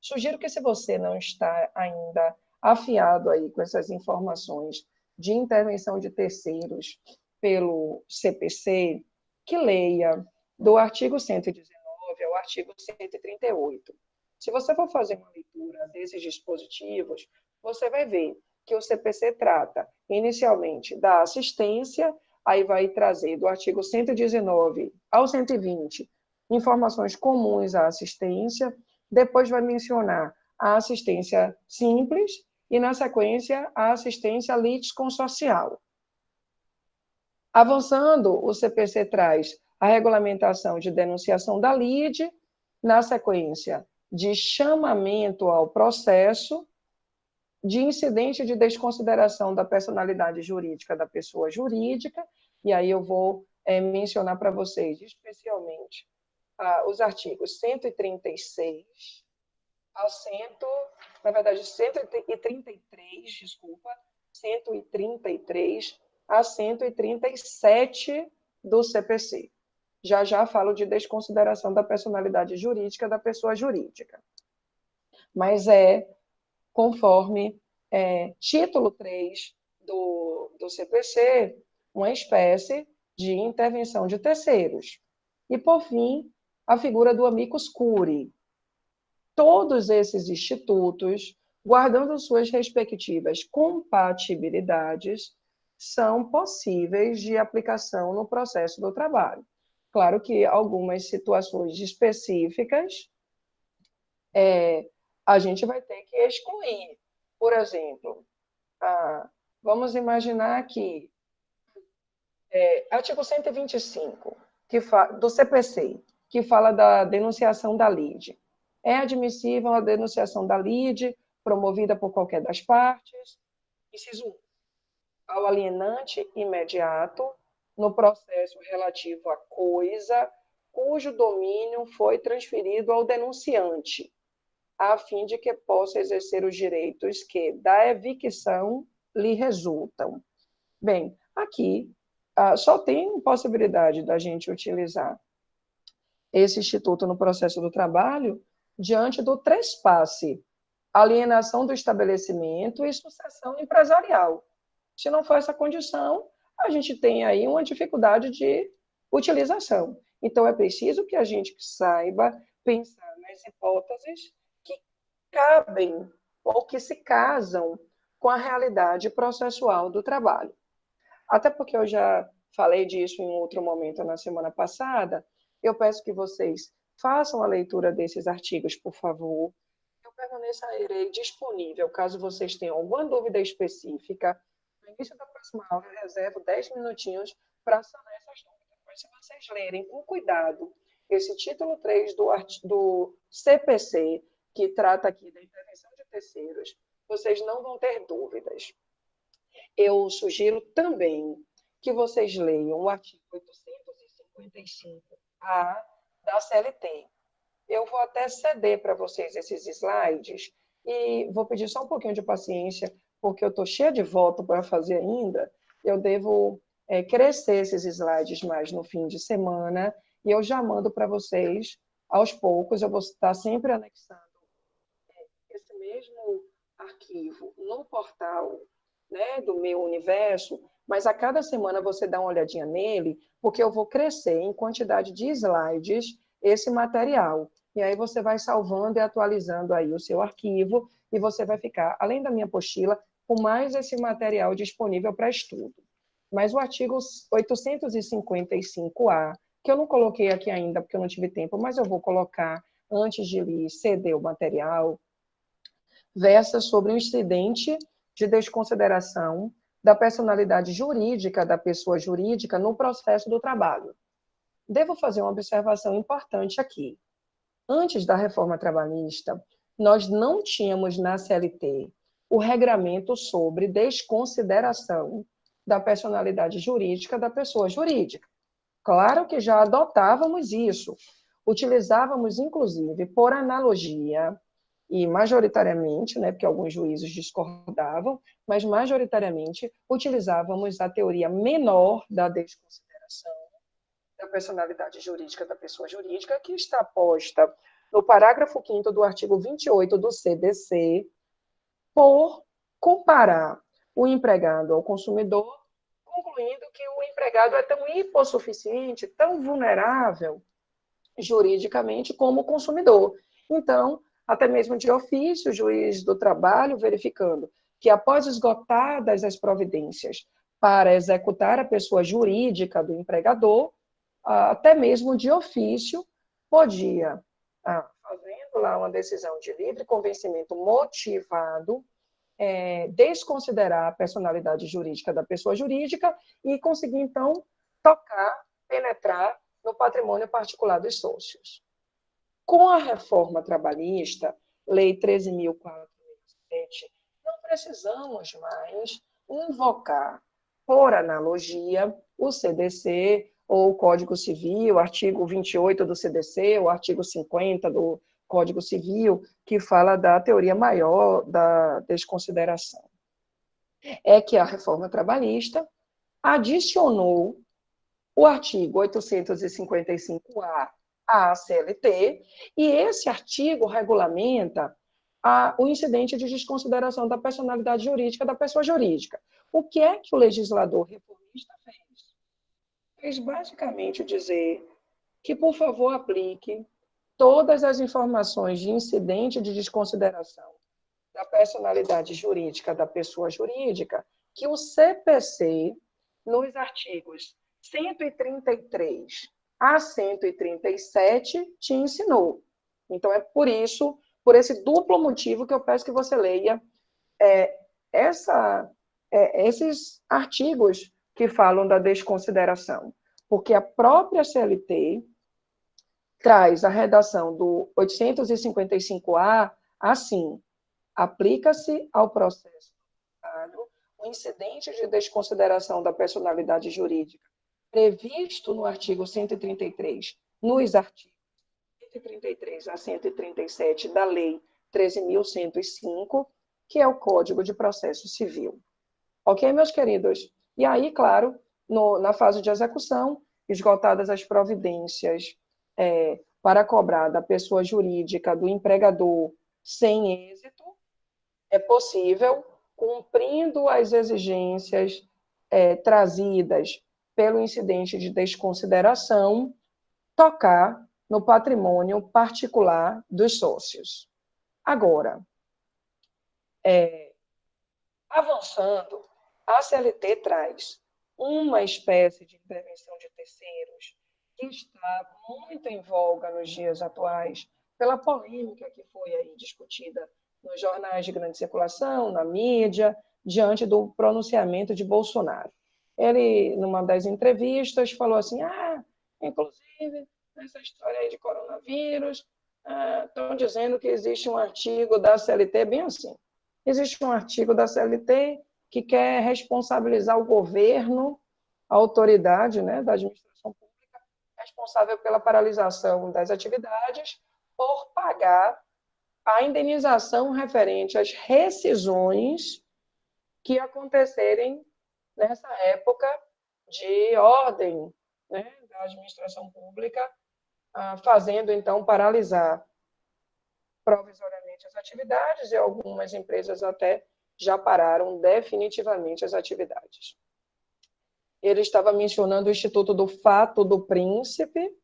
Sugiro que, se você não está ainda afiado aí com essas informações de intervenção de terceiros pelo CPC, que leia do artigo 119 ao artigo 138. Se você for fazer uma leitura desses dispositivos, você vai ver que o CPC trata inicialmente da assistência, aí vai trazer do artigo 119 ao 120 informações comuns à assistência, depois vai mencionar a assistência simples e, na sequência, a assistência litisconsorcial. Avançando, o CPC traz a regulamentação de denunciação da lide, na sequência, de chamamento ao processo, de incidente de desconsideração da personalidade jurídica da pessoa jurídica, e aí eu vou mencionar para vocês, especialmente, os artigos 136 a 133, desculpa, 133 a 137 do CPC. Já já falo de desconsideração da personalidade jurídica da pessoa jurídica. Mas conforme título 3 do CPC, uma espécie de intervenção de terceiros. E, por fim, a figura do amicus curiae. Todos esses institutos, guardando suas respectivas compatibilidades, são possíveis de aplicação no processo do trabalho. Claro que algumas situações específicas a gente vai ter que excluir. Por exemplo, vamos imaginar que artigo 125 do CPC, que fala da denunciação da lide. É admissível a denunciação da lide promovida por qualquer das partes. Inciso 1. Ao alienante imediato no processo relativo à coisa cujo domínio foi transferido ao denunciante, a fim de que possa exercer os direitos que da evicção lhe resultam. Bem, aqui só tem possibilidade da gente utilizar esse instituto no processo do trabalho diante do trespasse, alienação do estabelecimento e sucessão empresarial. Se não for essa condição, a gente tem aí uma dificuldade de utilização. Então, é preciso que a gente saiba pensar nas hipóteses que cabem ou que se casam com a realidade processual do trabalho. Até porque eu já falei disso em outro momento na semana passada, eu peço que vocês façam a leitura desses artigos, por favor. Eu permanecerei disponível caso vocês tenham alguma dúvida específica. No início da próxima aula, eu reservo 10 minutinhos para sanar essas dúvidas. Mas se vocês lerem com cuidado esse título 3 do CPC, que trata aqui da intervenção de terceiros, vocês não vão ter dúvidas. Eu sugiro também que vocês leiam o artigo 855-A da CLT. Eu vou até ceder para vocês esses slides e vou pedir só um pouquinho de paciência, porque eu estou cheia de voto para fazer ainda. Eu devo crescer esses slides mais no fim de semana e eu já mando para vocês aos poucos. Eu vou estar sempre anexando esse mesmo arquivo no portal, né, do meu universo, mas a cada semana você dá uma olhadinha nele, porque eu vou crescer em quantidade de slides esse material. E aí você vai salvando e atualizando aí o seu arquivo e você vai ficar, além da minha apostila, com mais esse material disponível para estudo. Mas o artigo 855-A, que eu não coloquei aqui ainda porque eu não tive tempo, mas eu vou colocar antes de lhe ceder o material, versa sobre o incidente de desconsideração da personalidade jurídica da pessoa jurídica no processo do trabalho. Devo fazer uma observação importante aqui. Antes da reforma trabalhista, nós não tínhamos na CLT o regramento sobre desconsideração da personalidade jurídica da pessoa jurídica. Claro que já adotávamos isso, utilizávamos, inclusive, por analogia, e majoritariamente, né, porque alguns juízes discordavam, mas majoritariamente utilizávamos a teoria menor da desconsideração da personalidade jurídica da pessoa jurídica, que está posta no parágrafo 5º do artigo 28 do CDC, por comparar o empregado ao consumidor, concluindo que o empregado é tão hipossuficiente, tão vulnerável juridicamente como o consumidor. Então, até mesmo de ofício, o juiz do trabalho verificando que, após esgotadas as providências para executar a pessoa jurídica do empregador, até mesmo de ofício, podia, fazendo lá uma decisão de livre convencimento motivado, desconsiderar a personalidade jurídica da pessoa jurídica e conseguir, então, tocar, penetrar no patrimônio particular dos sócios. Com a reforma trabalhista, Lei 13.467, não precisamos mais invocar, por analogia, o CDC ou o Código Civil, o artigo 28 do CDC, o artigo 50 do Código Civil, que fala da teoria maior da desconsideração. É que a reforma trabalhista adicionou o artigo 855-A à CLT, e esse artigo regulamenta o incidente de desconsideração da personalidade jurídica da pessoa jurídica. O que é que o legislador reformista fez? Fez basicamente dizer que, por favor, aplique todas as informações de incidente de desconsideração da personalidade jurídica da pessoa jurídica que o CPC, nos artigos 133 A 137 te ensinou. Então, é por isso, por esse duplo motivo que eu peço que você leia esses artigos que falam da desconsideração. Porque a própria CLT traz a redação do 855-A assim: aplica-se ao processo o incidente de desconsideração da personalidade jurídica previsto no artigo 133, nos artigos 133 a 137 da Lei 13.105, que é o Código de Processo Civil. Ok, meus queridos? E aí, claro, na fase de execução, esgotadas as providências para cobrar da pessoa jurídica, do empregador, sem êxito, é possível, cumprindo as exigências trazidas pelo incidente de desconsideração, tocar no patrimônio particular dos sócios. Agora, avançando, a CLT traz uma espécie de intervenção de terceiros que está muito em voga nos dias atuais, pela polêmica que foi aí discutida nos jornais de grande circulação, na mídia, diante do pronunciamento de Bolsonaro. Ele, numa das entrevistas, falou assim, inclusive, nessa história aí de coronavírus, estão dizendo que existe um artigo da CLT, bem assim, existe um artigo da CLT que quer responsabilizar o governo, a autoridade, né, da administração pública, responsável pela paralisação das atividades, por pagar a indenização referente às rescisões que acontecerem nessa época de ordem, né, da administração pública, fazendo, então, paralisar provisoriamente as atividades e algumas empresas até já pararam definitivamente as atividades. Ele estava mencionando o Instituto do Fato do Príncipe,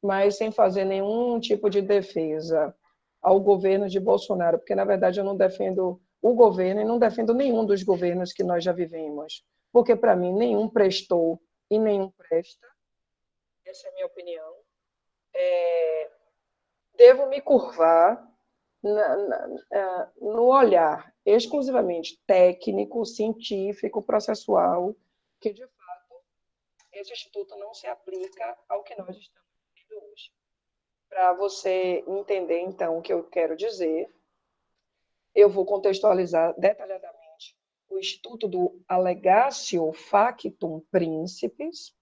mas sem fazer nenhum tipo de defesa ao governo de Bolsonaro, porque, na verdade, eu não defendo o governo e não defendo nenhum dos governos que nós já vivemos, porque, para mim, nenhum prestou e nenhum presta. Essa é a minha opinião. Devo me curvar no olhar exclusivamente técnico, científico, processual, que, de fato, esse instituto não se aplica ao que nós estamos vivendo hoje. Para você entender, então, o que eu quero dizer, eu vou contextualizar detalhadamente o Instituto do Alegatio Factum Principis,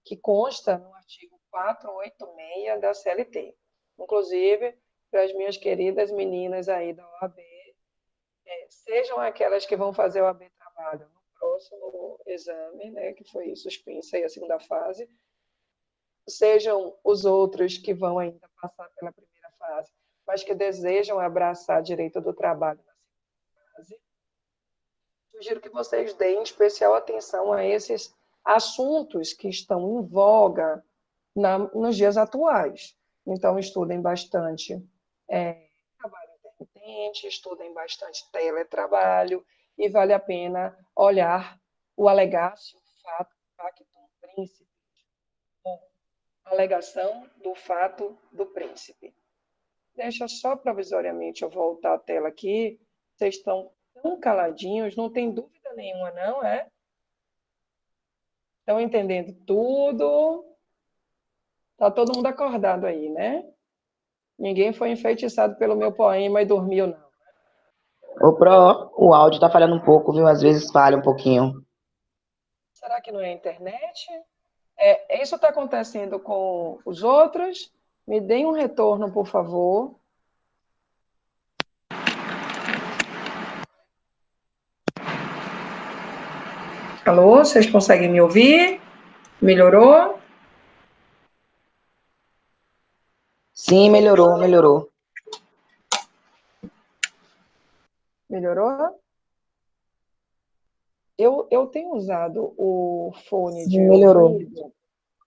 que consta no artigo 486 da CLT. Inclusive, para as minhas queridas meninas aí da OAB, sejam aquelas que vão fazer o OAB Trabalho no próximo exame, né, que foi suspensa aí a segunda fase, sejam os outros que vão ainda passar pela primeira fase, mas que desejam abraçar direito do trabalho na segunda fase, sugiro que vocês deem especial atenção a esses assuntos que estão em voga nos dias atuais. Então, estudem bastante trabalho intermitente, estudem bastante teletrabalho, e vale a pena olhar o alegácio factum príncipe, alegação do fato do príncipe. Deixa só provisoriamente eu voltar a tela aqui. Vocês estão tão caladinhos, não tem dúvida nenhuma, não é? Estão entendendo tudo? Está todo mundo acordado aí, né? Ninguém foi enfeitiçado pelo meu poema e dormiu, não. Ô, Pro, o áudio tá falhando um pouco, viu? Às vezes falha um pouquinho. Será que não é a internet? Isso está acontecendo com os outros? Me deem um retorno, por favor. Alô, vocês conseguem me ouvir? Melhorou? Sim, melhorou, melhorou. Melhorou? Eu tenho usado o fone de Sim, melhorou. ouvido.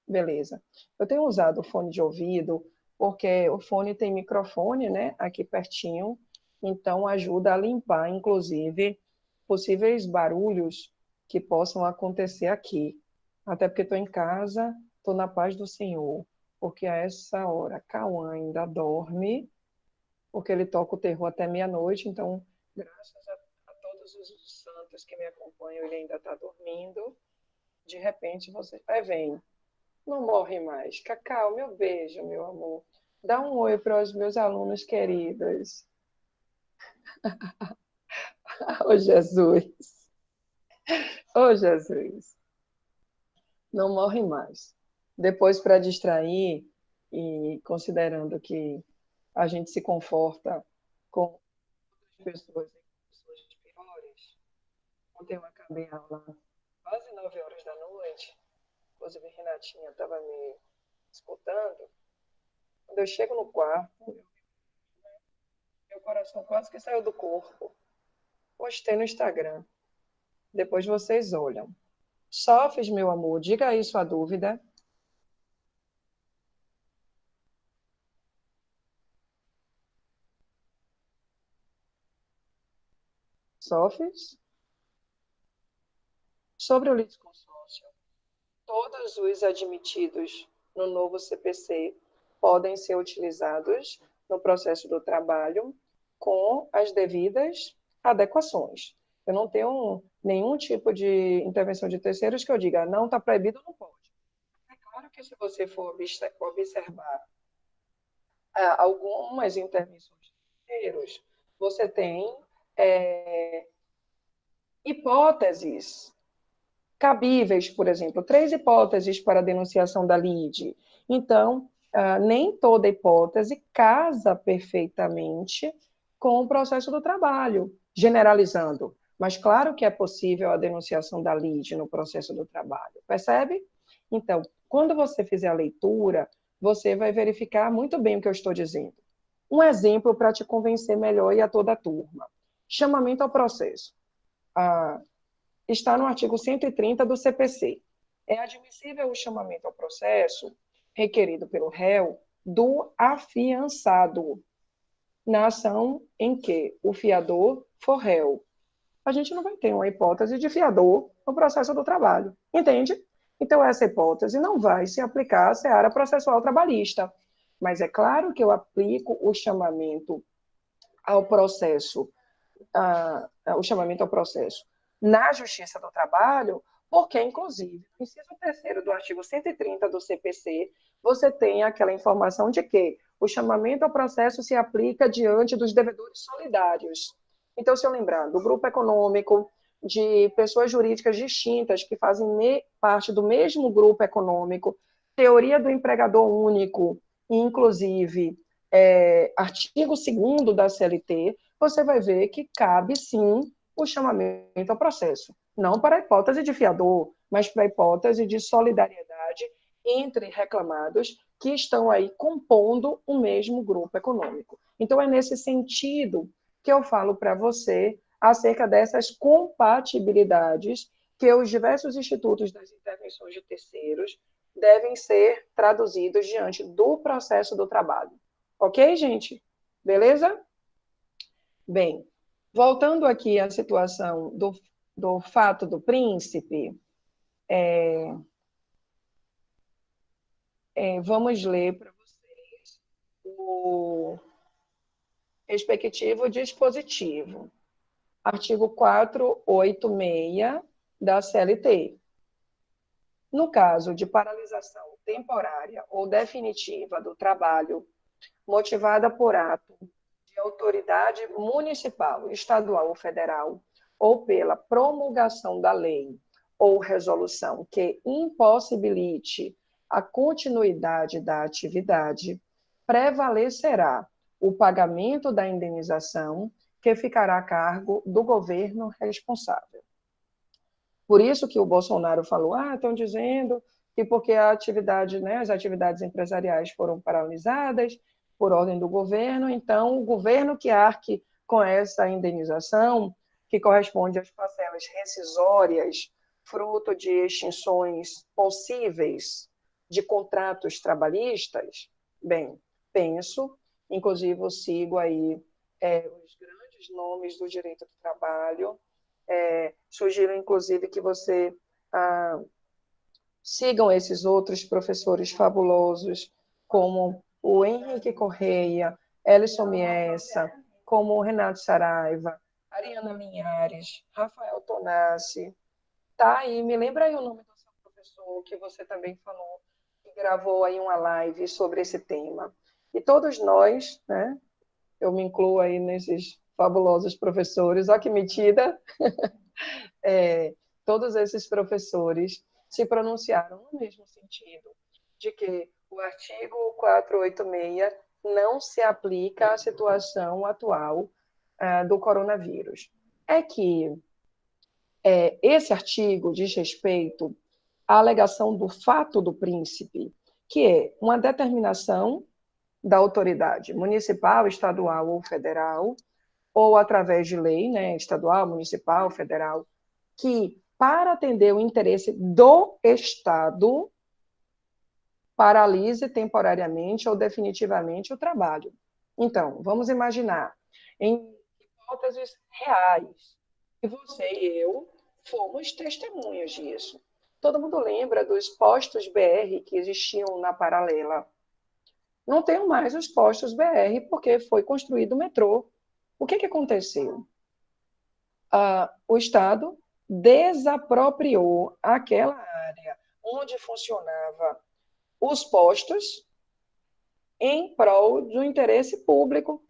Beleza. Eu tenho usado o fone de ouvido porque o fone tem microfone, né, aqui pertinho, então ajuda a limpar, inclusive, possíveis barulhos que possam acontecer aqui. Até porque estou em casa, estou na paz do Senhor. porque a essa hora Cauã ainda dorme, porque ele toca o terror até meia-noite, então, graças a todos os santos que me acompanham, ele ainda está dormindo. De repente, você vai, vem, não morre mais. Cacau, meu beijo, meu amor. Dá um oi para os meus alunos queridos. Oh, Jesus. Oh, Jesus. Não morre mais. Depois, para distrair, e considerando que a gente se conforta com pessoas em pessoas piores, ontem eu acabei a aula quase 9 horas da noite, inclusive Renatinha estava me escutando. Quando eu chego no quarto, meu coração quase que saiu do corpo. Postei no Instagram. Depois vocês olham. Sofres, meu amor, diga aí sua dúvida. Sofres? Sobre o litisconsórcio, todos os admitidos no novo CPC podem ser utilizados no processo do trabalho com as devidas adequações. Eu não tenho nenhum tipo de intervenção de terceiros que eu diga não está proibido, não pode. É claro que se você for observar algumas intervenções de terceiros, você tem é, hipóteses cabíveis, por exemplo, 3 hipóteses para a denunciação da lide. Então, nem toda hipótese casa perfeitamente com o processo do trabalho, generalizando. Mas claro que é possível a denunciação da lide no processo do trabalho, percebe? Então, quando você fizer a leitura, você vai verificar muito bem o que eu estou dizendo. Um exemplo para te convencer melhor e a toda a turma. Chamamento ao processo. Ah, está no artigo 130 do CPC. É admissível o chamamento ao processo requerido pelo réu do afiançado, na ação em que o fiador for réu. A gente não vai ter uma hipótese de fiador no processo do trabalho, entende? Então, essa hipótese não vai se aplicar à seara processual trabalhista. Mas é claro que eu aplico o chamamento ao processo o chamamento ao processo na Justiça do Trabalho, porque, inclusive, no inciso 3º do artigo 130 do CPC, você tem aquela informação de que o chamamento ao processo se aplica diante dos devedores solidários. Então, se eu lembrar do grupo econômico, de pessoas jurídicas distintas que fazem parte do mesmo grupo econômico, teoria do empregador único, inclusive artigo 2º da CLT, você vai ver que cabe sim o chamamento ao processo. Não para a hipótese de fiador, mas para a hipótese de solidariedade entre reclamados que estão aí compondo o mesmo grupo econômico. Então, é nesse sentido que eu falo para você acerca dessas compatibilidades que os diversos institutos das intervenções de terceiros devem ser traduzidos diante do processo do trabalho. Ok, gente? Beleza? Bem, voltando aqui à situação do fato do príncipe, vamos ler para vocês o respectivo dispositivo. Artigo 486 da CLT. No caso de paralisação temporária ou definitiva do trabalho, motivada por ato de autoridade municipal, estadual ou federal, ou pela promulgação da lei ou resolução que impossibilite a continuidade da atividade, prevalecerá o pagamento da indenização que ficará a cargo do governo responsável. Por isso que o Bolsonaro falou, estão dizendo que porque a atividade, né, as atividades empresariais foram paralisadas por ordem do governo, então o governo que arque com essa indenização, que corresponde às parcelas rescisórias, fruto de extinções possíveis de contratos trabalhistas, bem, penso, inclusive eu sigo aí os grandes nomes do direito do trabalho, sugiro, inclusive, que você sigam esses outros professores fabulosos como o Henrique Correia, Elison Miessa, como o Renato Saraiva, Ariana Linhares, Rafael Tonassi. Tá aí, me lembra aí o nome do seu professor, que você também falou, que gravou aí uma live sobre esse tema. E todos nós, né, eu me incluo aí nesses fabulosos professores, olha que metida, todos esses professores se pronunciaram no mesmo sentido, de que o artigo 486 não se aplica à situação atual do coronavírus. É que esse artigo diz respeito à alegação do fato do príncipe, que é uma determinação da autoridade municipal, estadual ou federal, ou através de lei, né, estadual, municipal, federal, que, para atender o interesse do Estado, paralise temporariamente ou definitivamente o trabalho. Então, vamos imaginar, em hipóteses reais, que você e eu fomos testemunhas disso. Todo mundo lembra dos postos BR que existiam na paralela. Não tem mais os postos BR porque foi construído o metrô. O que aconteceu? O Estado desapropriou aquela área onde funcionava os postos em prol do interesse público.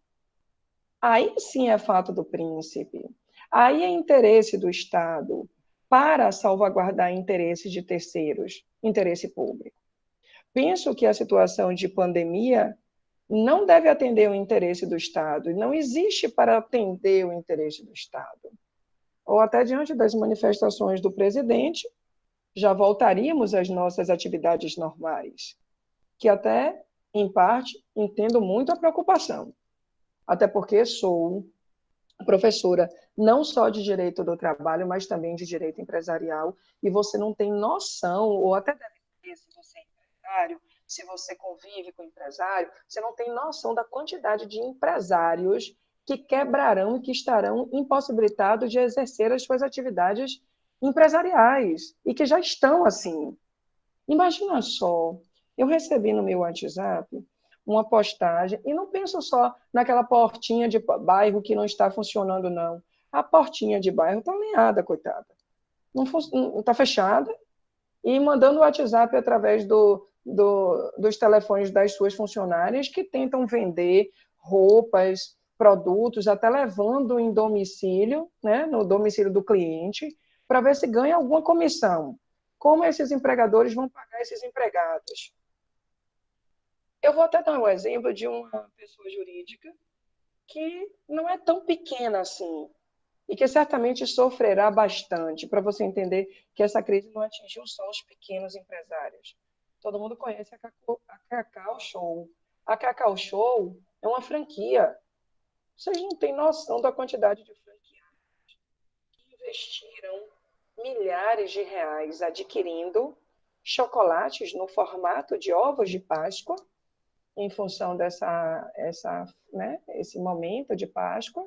Aí sim é fato do príncipe. Aí é interesse do Estado para salvaguardar interesses de terceiros, interesse público. Penso que a situação de pandemia não deve atender o interesse do Estado, e não existe para atender o interesse do Estado. Ou até diante das manifestações do presidente, já voltaríamos às nossas atividades normais, que até, em parte, entendo muito a preocupação, até porque sou professora não só de direito do trabalho, mas também de direito empresarial, e você não tem noção, ou até deve ter, se você é empresário, se você convive com empresário, você não tem noção da quantidade de empresários que quebrarão e que estarão impossibilitados de exercer as suas atividades empresariais, e que já estão assim. Imagina só, eu recebi no meu WhatsApp uma postagem, e não penso só naquela portinha de bairro que não está funcionando, não. A portinha de bairro está lenhada, coitada. Não está fechada, e mandando o WhatsApp através dos telefones das suas funcionárias que tentam vender roupas, produtos, até levando em domicílio, né, no domicílio do cliente, para ver se ganha alguma comissão. Como esses empregadores vão pagar esses empregados? Eu vou até dar um exemplo de uma pessoa jurídica que não é tão pequena assim, e que certamente sofrerá bastante, para você entender que essa crise não atingiu só os pequenos empresários. Todo mundo conhece a Cacau Show. A Cacau Show é uma franquia. Vocês não têm noção da quantidade de franqueados que investiram milhares de reais adquirindo chocolates no formato de ovos de Páscoa, em função esse momento de Páscoa.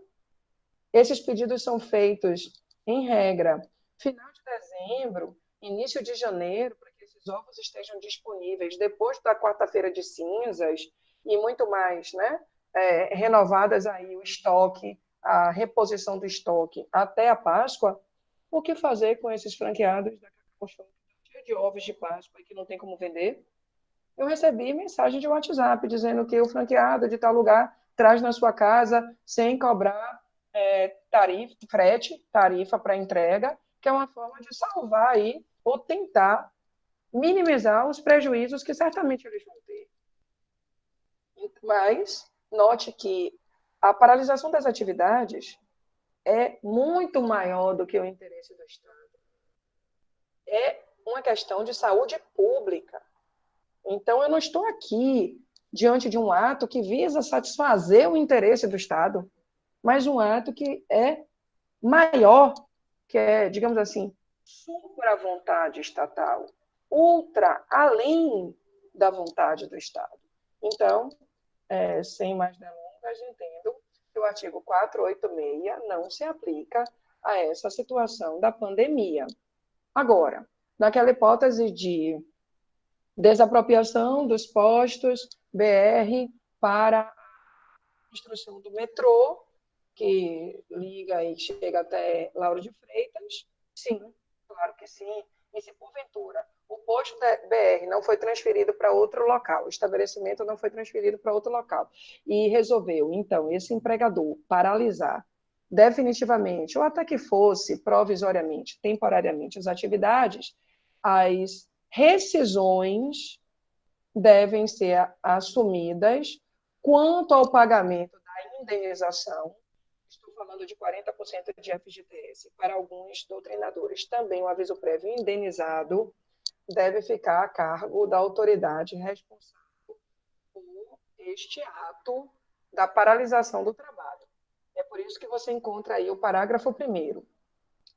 Esses pedidos são feitos, em regra, final de dezembro, início de janeiro, para que esses ovos estejam disponíveis depois da quarta-feira de cinzas e muito mais, né? Renovadas aí o estoque, a reposição do estoque até a Páscoa. O que fazer com esses franqueados da Cacau Show de ovos de Páscoa e que não tem como vender? Eu recebi mensagem de WhatsApp dizendo que o franqueado de tal lugar traz na sua casa sem cobrar tarifa para entrega, que é uma forma de salvar aí, ou tentar minimizar os prejuízos que certamente eles vão ter. Mas note que a paralisação das atividades é muito maior do que o interesse do Estado. É uma questão de saúde pública. Então, eu não estou aqui diante de um ato que visa satisfazer o interesse do Estado, mas um ato que é maior, que é, digamos assim, supra a vontade estatal, ultra, além da vontade do Estado. Então, sem mais delongas, entendo que o artigo 486 não se aplica a essa situação da pandemia. Agora, naquela hipótese de desapropriação dos postos BR para a construção do metrô, que liga e chega até Lauro de Freitas? Sim, claro que sim. E se porventura o posto da BR não foi transferido para outro local, o estabelecimento não foi transferido para outro local, e resolveu, então, esse empregador paralisar definitivamente, ou até que fosse provisoriamente, temporariamente, as atividades, as rescisões devem ser assumidas quanto ao pagamento da indenização. Estou falando de 40% de FGTS. Para alguns doutrinadores, também o aviso prévio indenizado deve ficar a cargo da autoridade responsável por este ato da paralisação do trabalho. É por isso que você encontra aí o parágrafo 1º.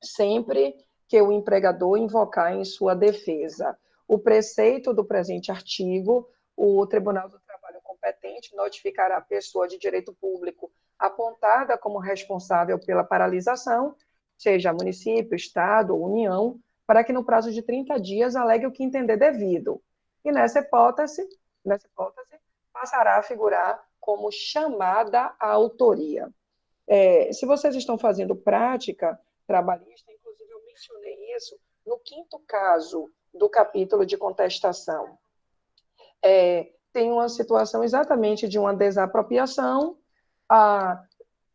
Sempre que o empregador invocar em sua defesa o preceito do presente artigo, o Tribunal do Trabalho competente notificará a pessoa de direito público apontada como responsável pela paralisação, seja município, Estado ou União, para que no prazo de 30 dias alegue o que entender devido. E nessa hipótese passará a figurar como chamada à autoria. Se vocês estão fazendo prática trabalhista, inclusive eu mencionei isso no 5º caso do capítulo de contestação. Tem uma situação exatamente de uma desapropriação.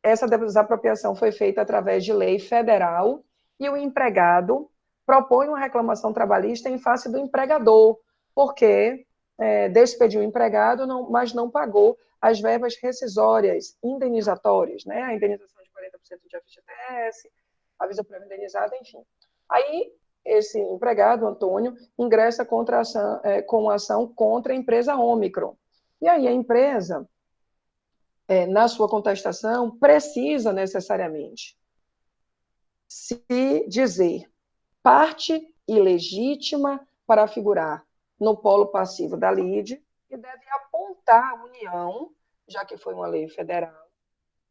Essa desapropriação foi feita através de lei federal e o empregado propõe uma reclamação trabalhista em face do empregador, porque despediu o empregado, mas não pagou as verbas rescisórias, indenizatórias, né? A indenização de 40% de FGTS, aviso prévio indenizado, enfim. Aí, esse empregado, Antônio, ingressa com ação contra a empresa Ômicron. E aí a empresa, na sua contestação, precisa necessariamente se dizer parte ilegítima para figurar no polo passivo da lide e deve apontar a União, já que foi uma lei federal,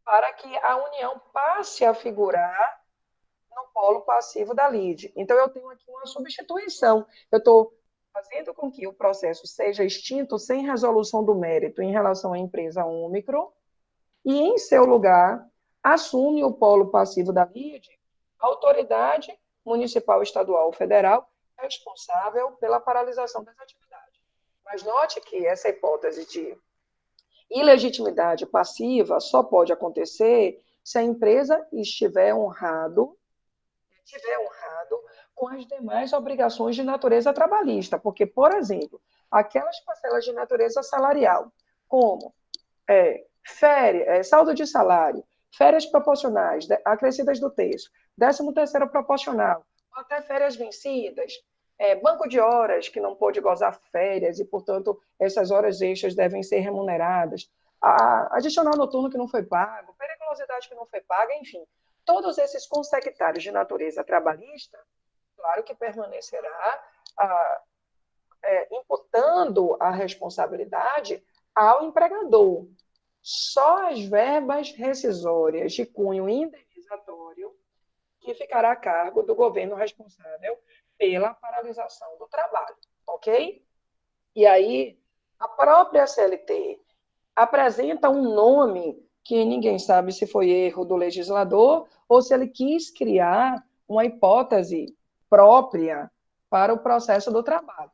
para que a União passe a figurar no polo passivo da lide. Então, eu tenho aqui uma substituição. Eu estou fazendo com que o processo seja extinto sem resolução do mérito em relação à empresa Ômicron e, em seu lugar, assume o polo passivo da lide a autoridade municipal, estadual ou federal responsável pela paralisação das atividades. Mas note que essa hipótese de ilegitimidade passiva só pode acontecer se a empresa estiver honrado com as demais obrigações de natureza trabalhista, porque, por exemplo, aquelas parcelas de natureza salarial, como saldo de salário, férias proporcionais, acrescidas do terço, 13º proporcional, até férias vencidas, banco de horas que não pôde gozar férias e, portanto, essas horas extras devem ser remuneradas, adicional noturno que não foi pago, periculosidade que não foi paga, enfim, todos esses consectários de natureza trabalhista, claro que permanecerá imputando a responsabilidade ao empregador. Só as verbas rescisórias de cunho indenizatório que ficará a cargo do governo responsável pela paralisação do trabalho, ok? E aí, a própria CLT apresenta um nome que ninguém sabe se foi erro do legislador ou se ele quis criar uma hipótese própria para o processo do trabalho.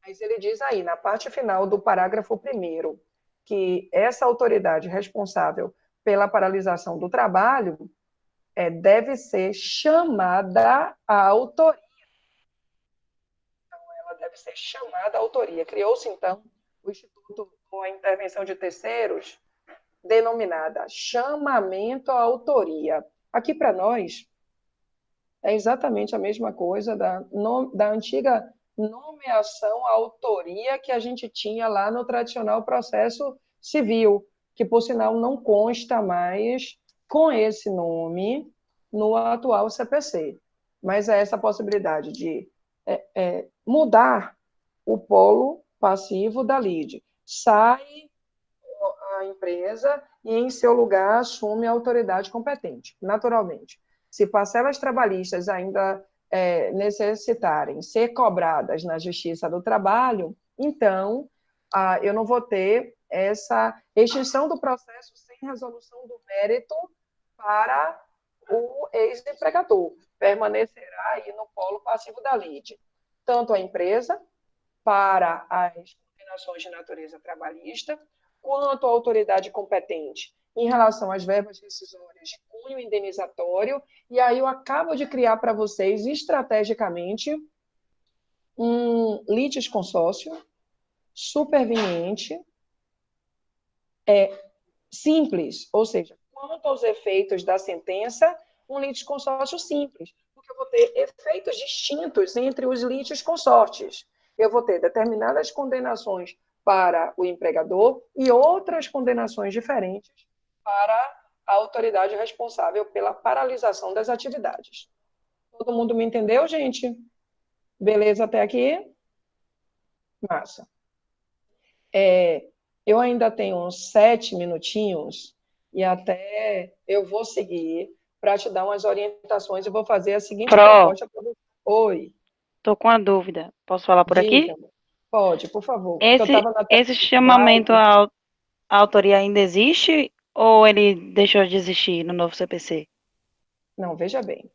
Mas ele diz aí, na parte final do parágrafo 1º, que essa autoridade responsável pela paralisação do trabalho deve ser chamada à autoria. Então, ela deve ser chamada à autoria. Criou-se, então, o Instituto com a Intervenção de Terceiros, denominada chamamento à autoria. Aqui, para nós, é exatamente a mesma coisa da antiga nomeação à autoria que a gente tinha lá no tradicional processo civil, que, por sinal, não consta mais com esse nome no atual CPC. Mas é essa possibilidade de mudar o polo passivo da lide. Sai a empresa e, em seu lugar, assume a autoridade competente, naturalmente. Se parcelas trabalhistas ainda necessitarem ser cobradas na Justiça do Trabalho, então eu não vou ter essa extinção do processo sem resolução do mérito para o ex-empregador. Permanecerá aí no polo passivo da lide. Tanto a empresa, para as condenações de natureza trabalhista, quanto a autoridade competente em relação às verbas rescisórias de cunho indenizatório. E aí eu acabo de criar para vocês, estrategicamente, um litisconsórcio superveniente, simples, ou seja, quanto aos efeitos da sentença, um litisconsórcio simples, porque eu vou ter efeitos distintos entre os litisconsortes. Eu vou ter determinadas condenações para o empregador e outras condenações diferentes para a autoridade responsável pela paralisação das atividades. Todo mundo me entendeu, gente? Beleza até aqui? Massa. Eu ainda tenho uns 7 minutinhos e até eu vou seguir para te dar umas orientações. Eu vou fazer a seguinte proposta para você. Oi. Estou com uma dúvida. Posso falar por aqui? Diga. Pode, por favor. Esse chamamento à autoria ainda existe ou ele deixou de existir no novo CPC? Não, veja bem.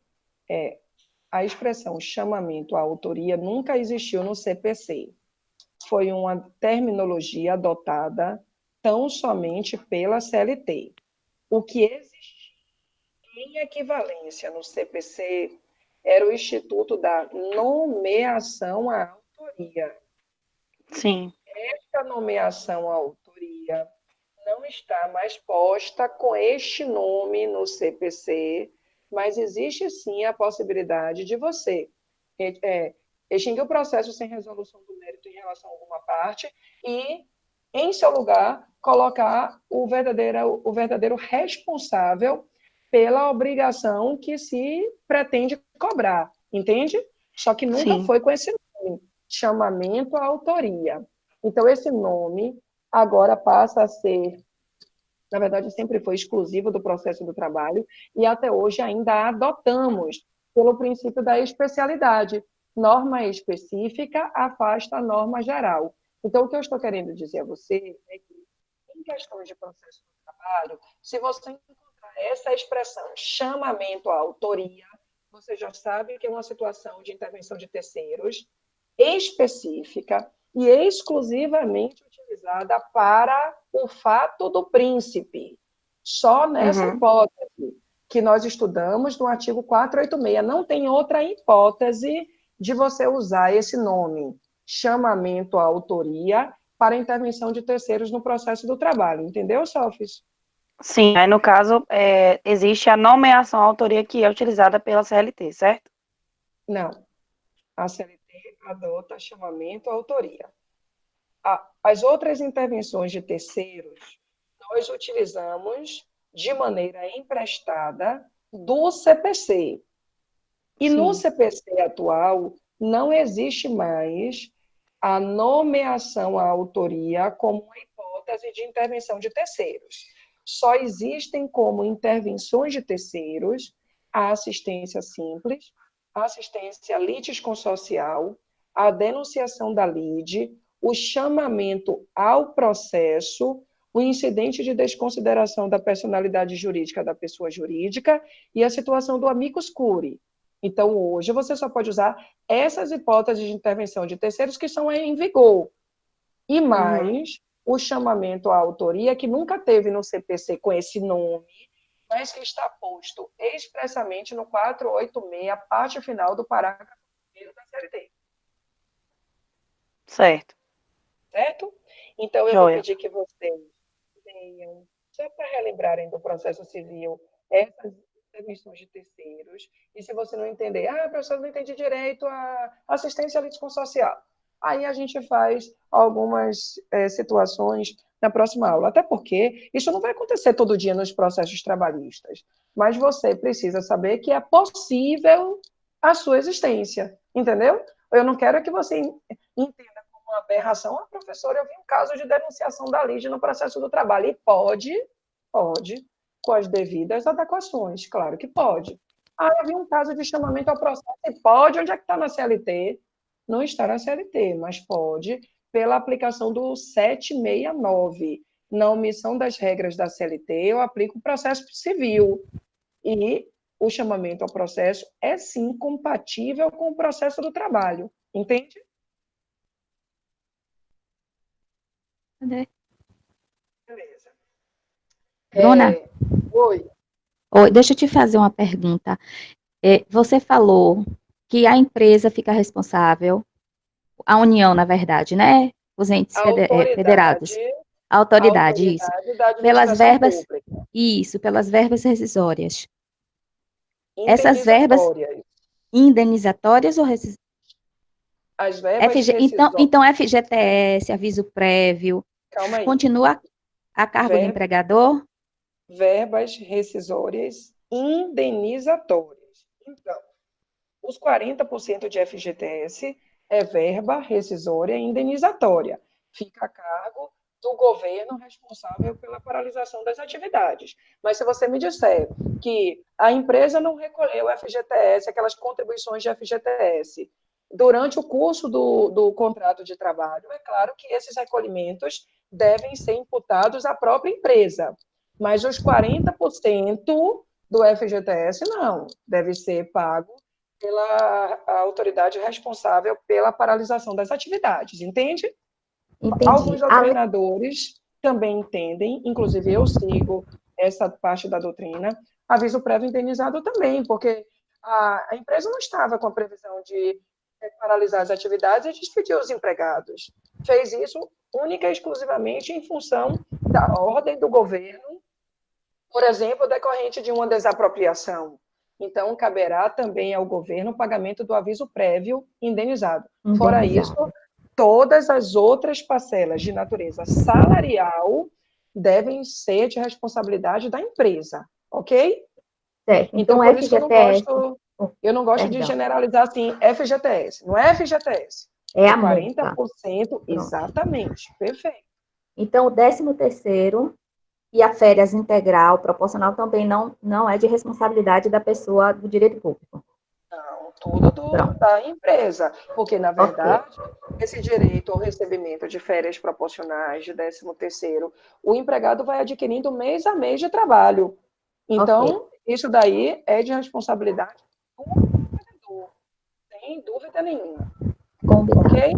A expressão chamamento à autoria nunca existiu no CPC. Foi uma terminologia adotada tão somente pela CLT. O que existia em equivalência no CPC era o Instituto da Nomeação à Autoria. Sim. Esta nomeação à autoria não está mais posta com este nome no CPC, mas existe sim a possibilidade de você extinguir o processo sem resolução do mérito em relação a alguma parte e, em seu lugar, colocar o verdadeiro responsável pela obrigação que se pretende cobrar, entende? Só que nunca Sim. foi com esse nome, chamamento à autoria. Então, esse nome agora passa a ser, na verdade, sempre foi exclusivo do processo do trabalho e até hoje ainda adotamos pelo princípio da especialidade. Norma específica afasta a norma geral. Então, o que eu estou querendo dizer a você é que, em questões de processo do trabalho, se você encontrar essa expressão chamamento à autoria, você já sabe que é uma situação de intervenção de terceiros específica e exclusivamente utilizada para o fato do príncipe. Só nessa hipótese que nós estudamos no artigo 486. Não tem outra hipótese de você usar esse nome, chamamento à autoria, para intervenção de terceiros no processo do trabalho. Entendeu, Sofis? Sim, aí no caso, existe a nomeação à autoria que é utilizada pela CLT, certo? Não. A CLT adota chamamento à autoria. As outras intervenções de terceiros, nós utilizamos de maneira emprestada do CPC. E no CPC atual, não existe mais a nomeação à autoria como uma hipótese de intervenção de terceiros. Só existem como intervenções de terceiros a assistência simples, a assistência litisconsocial, a denunciação da lide, o chamamento ao processo, o incidente de desconsideração da personalidade jurídica da pessoa jurídica e a situação do amicus curiae. Então, hoje, você só pode usar essas hipóteses de intervenção de terceiros que são em vigor. E mais, o chamamento à autoria, que nunca teve no CPC com esse nome, mas que está posto expressamente no 486, a parte final do parágrafo 1º da CLT. Certo. Certo? Então, eu vou pedir que vocês tenham, só para relembrarem do processo civil, essas intervenções de terceiros, e se você não entender, professor, não entendi direito a assistência litisconsocial, aí a gente faz algumas situações na próxima aula, até porque isso não vai acontecer todo dia nos processos trabalhistas, mas você precisa saber que é possível a sua existência, entendeu? Eu não quero que você entenda como uma aberração, professora, eu vi um caso de denunciação da lide no processo do trabalho, e pode, com as devidas adequações, claro que pode. Eu vi um caso de chamamento ao processo, e pode, onde é que está na CLT? Não está na CLT, mas pode, pela aplicação do 769. Na omissão das regras da CLT, eu aplico o processo civil. E o chamamento ao processo é, sim, compatível com o processo do trabalho. Entende? Beleza. Bruna, Oi. deixa eu te fazer uma pergunta. Você falou que a empresa fica responsável, a União, na verdade, né? Os entes federados, a autoridade, isso, da pelas administração verbas, pública. isso, pelas verbas rescisórias. Essas verbas indenizatórias ou As verbas então, FGTS, aviso prévio, Calma aí. continua a cargo do empregador? Verbas rescisórias indenizatórias. Então, os 40% de FGTS é verba rescisória indenizatória. Fica a cargo do governo responsável pela paralisação das atividades. Mas se você me disser que a empresa não recolheu o FGTS, aquelas contribuições de FGTS, durante o curso do contrato de trabalho, é claro que esses recolhimentos devem ser imputados à própria empresa. Mas os 40% do FGTS não, deve ser pago pela autoridade responsável pela paralisação das atividades, entende? Entendi. Alguns doutrinadores também entendem, inclusive eu sigo essa parte da doutrina, aviso prévio indenizado também, porque a empresa não estava com a previsão de paralisar as atividades e despedir os empregados. Fez isso única e exclusivamente em função da ordem do governo, por exemplo, decorrente de uma desapropriação. Então, caberá também ao governo o pagamento do aviso prévio indenizado. Fora isso, todas as outras parcelas de natureza salarial devem ser de responsabilidade da empresa, ok? Certo. Então por isso que eu não gosto de generalizar assim, FGTS. Não é FGTS. É a 40%, multa. exatamente. Perfeito. Então, o 13º e a férias integral, proporcional, também não é de responsabilidade da pessoa do direito público. Não, tudo da empresa. Porque, na verdade, esse direito ao recebimento de férias proporcionais, de 13º, o empregado vai adquirindo mês a mês de trabalho. Então, isso daí é de responsabilidade do empregador, sem dúvida nenhuma. Ok?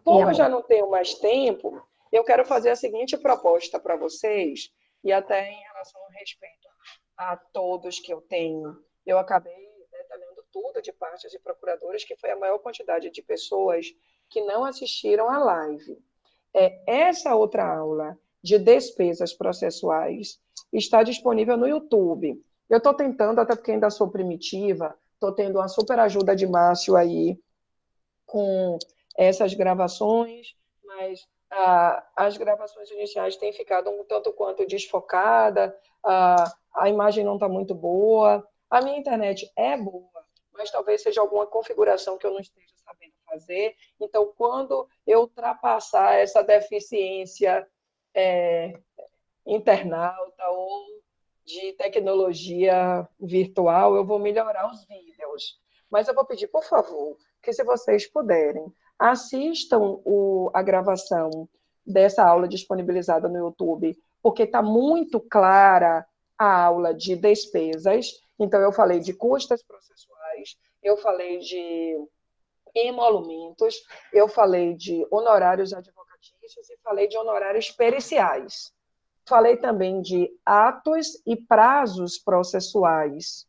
Como eu já não tenho mais tempo, eu quero fazer a seguinte proposta para vocês, e até em relação ao respeito a todos que eu tenho. Eu acabei detalhando tudo de partes de procuradores, que foi a maior quantidade de pessoas que não assistiram à live. Essa outra aula de despesas processuais está disponível no YouTube. Eu estou tentando, até porque ainda sou primitiva, estou tendo uma super ajuda de Márcio aí com essas gravações, mas as gravações iniciais têm ficado um tanto quanto desfocada, a imagem não está muito boa, a minha internet é boa, mas talvez seja alguma configuração que eu não esteja sabendo fazer. Então, quando eu ultrapassar essa deficiência internauta ou de tecnologia virtual, eu vou melhorar os vídeos. Mas eu vou pedir, por favor, que se vocês puderem, assistam a gravação dessa aula disponibilizada no YouTube, porque está muito clara a aula de despesas. Então, eu falei de custas processuais, eu falei de emolumentos, eu falei de honorários advocatícios e falei de honorários periciais. Falei também de atos e prazos processuais.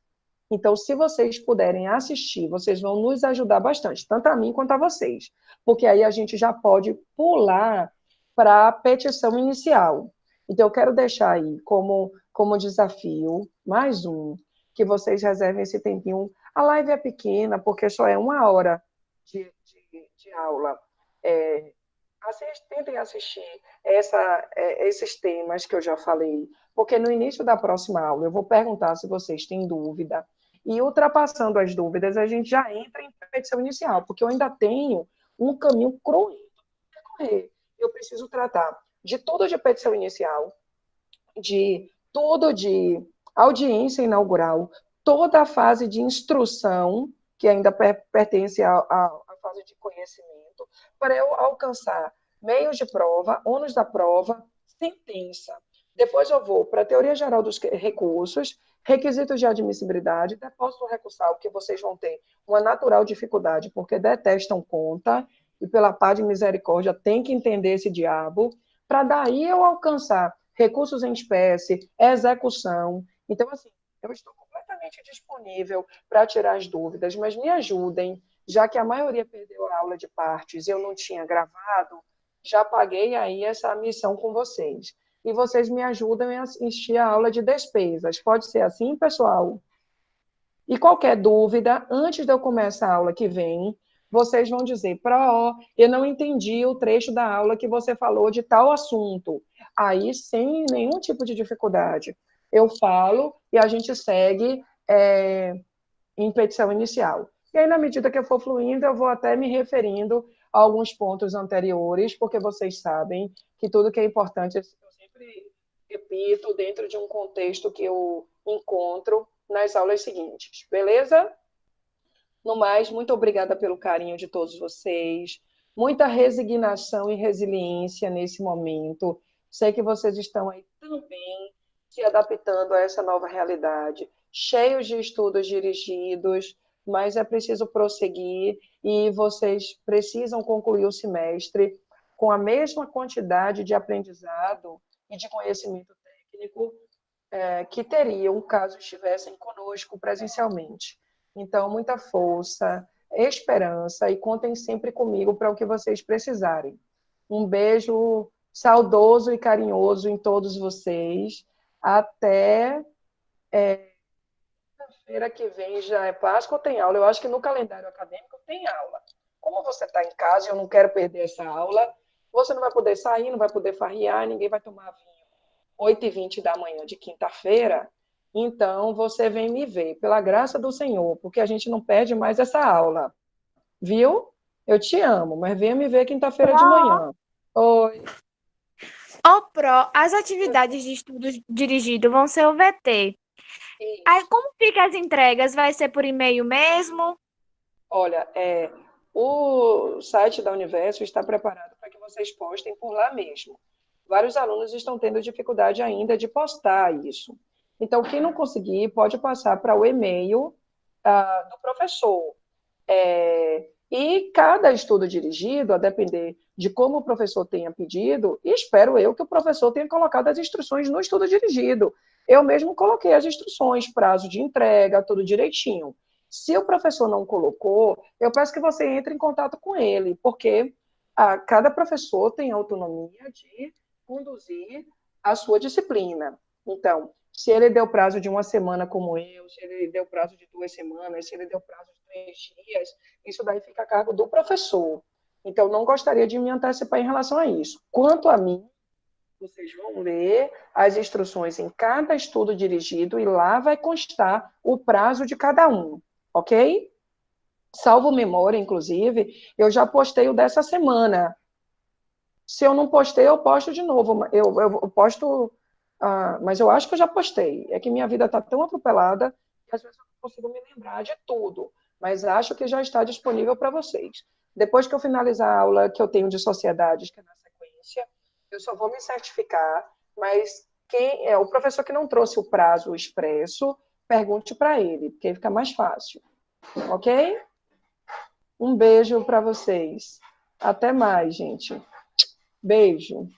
Então, se vocês puderem assistir, vocês vão nos ajudar bastante, tanto a mim quanto a vocês, porque aí a gente já pode pular para a petição inicial. Então, eu quero deixar aí como desafio, mais um, que vocês reservem esse tempinho. A live é pequena, porque só é 1 hora de aula. Tentem assistir esses temas que eu já falei, porque no início da próxima aula eu vou perguntar se vocês têm dúvida, e ultrapassando as dúvidas, a gente já entra em petição inicial, porque eu ainda tenho um caminho cruento para correr. Eu preciso tratar de tudo de petição inicial, de tudo de audiência inaugural, toda a fase de instrução, que ainda pertence à fase de conhecimento, para eu alcançar meios de prova, ônus da prova, sentença. Depois eu vou para a teoria geral dos recursos, requisitos de admissibilidade, depósito recursal, que vocês vão ter uma natural dificuldade, porque detestam conta, e pela paz de misericórdia tem que entender esse diabo, para daí eu alcançar recursos em espécie, execução. Então, assim, eu estou completamente disponível para tirar as dúvidas, mas me ajudem, já que a maioria perdeu a aula de partes e eu não tinha gravado, já paguei aí essa missão com vocês. E vocês me ajudam a assistir a aula de despesas. Pode ser assim, pessoal? E qualquer dúvida, antes de eu começar a aula que vem, vocês vão dizer, Pro, eu não entendi o trecho da aula que você falou de tal assunto. Aí, sem nenhum tipo de dificuldade, eu falo e a gente segue em petição inicial. E aí, na medida que eu for fluindo, eu vou até me referindo a alguns pontos anteriores, porque vocês sabem que tudo que é importante, eu sempre repito, dentro de um contexto que eu encontro nas aulas seguintes, beleza? No mais, muito obrigada pelo carinho de todos vocês, muita resignação e resiliência nesse momento. Sei que vocês estão aí também se adaptando a essa nova realidade, cheios de estudos dirigidos, mas é preciso prosseguir e vocês precisam concluir o semestre com a mesma quantidade de aprendizado e de conhecimento técnico que teriam caso estivessem conosco presencialmente. Então, muita força, esperança e contem sempre comigo para o que vocês precisarem. Um beijo saudoso e carinhoso em todos vocês. Até feira que vem já é Páscoa ou tem aula? Eu acho que no calendário acadêmico tem aula. Como você está em casa e eu não quero perder essa aula, você não vai poder sair, não vai poder farrear, ninguém vai tomar vinho 8h20 da manhã de quinta-feira, então você vem me ver, pela graça do Senhor, porque a gente não perde mais essa aula, viu? Eu te amo, mas venha me ver quinta-feira de manhã. Oi. Pro, as atividades de estudo dirigido vão ser o VT. Aí, Isso. como fica as entregas? Vai ser por e-mail mesmo? Olha, o site da Universo está preparado para que vocês postem por lá mesmo. Vários alunos estão tendo dificuldade ainda de postar isso. Então, quem não conseguir, pode passar para o e-mail do professor. E cada estudo dirigido, a depender de como o professor tenha pedido, e espero eu que o professor tenha colocado as instruções no estudo dirigido. Eu mesmo coloquei as instruções, prazo de entrega, tudo direitinho. Se o professor não colocou, eu peço que você entre em contato com ele, porque cada professor tem autonomia de conduzir a sua disciplina. Então, se ele deu prazo de 1 semana como eu, se ele deu prazo de 2 semanas, se ele deu prazo de 3 dias, isso daí fica a cargo do professor. Então, não gostaria de me antecipar em relação a isso. Quanto a mim, vocês vão ler as instruções em cada estudo dirigido e lá vai constar o prazo de cada um, ok? Salvo memória, inclusive, eu já postei o dessa semana. Se eu não postei, eu posto de novo. Eu posto, mas eu acho que eu já postei. É que minha vida está tão atropelada que às vezes eu não consigo me lembrar de tudo. Mas acho que já está disponível para vocês. Depois que eu finalizar a aula que eu tenho de sociedades, que é na sequência, eu só vou me certificar, mas o professor que não trouxe o prazo expresso, pergunte para ele, porque aí fica mais fácil. Ok? Um beijo para vocês. Até mais, gente. Beijo.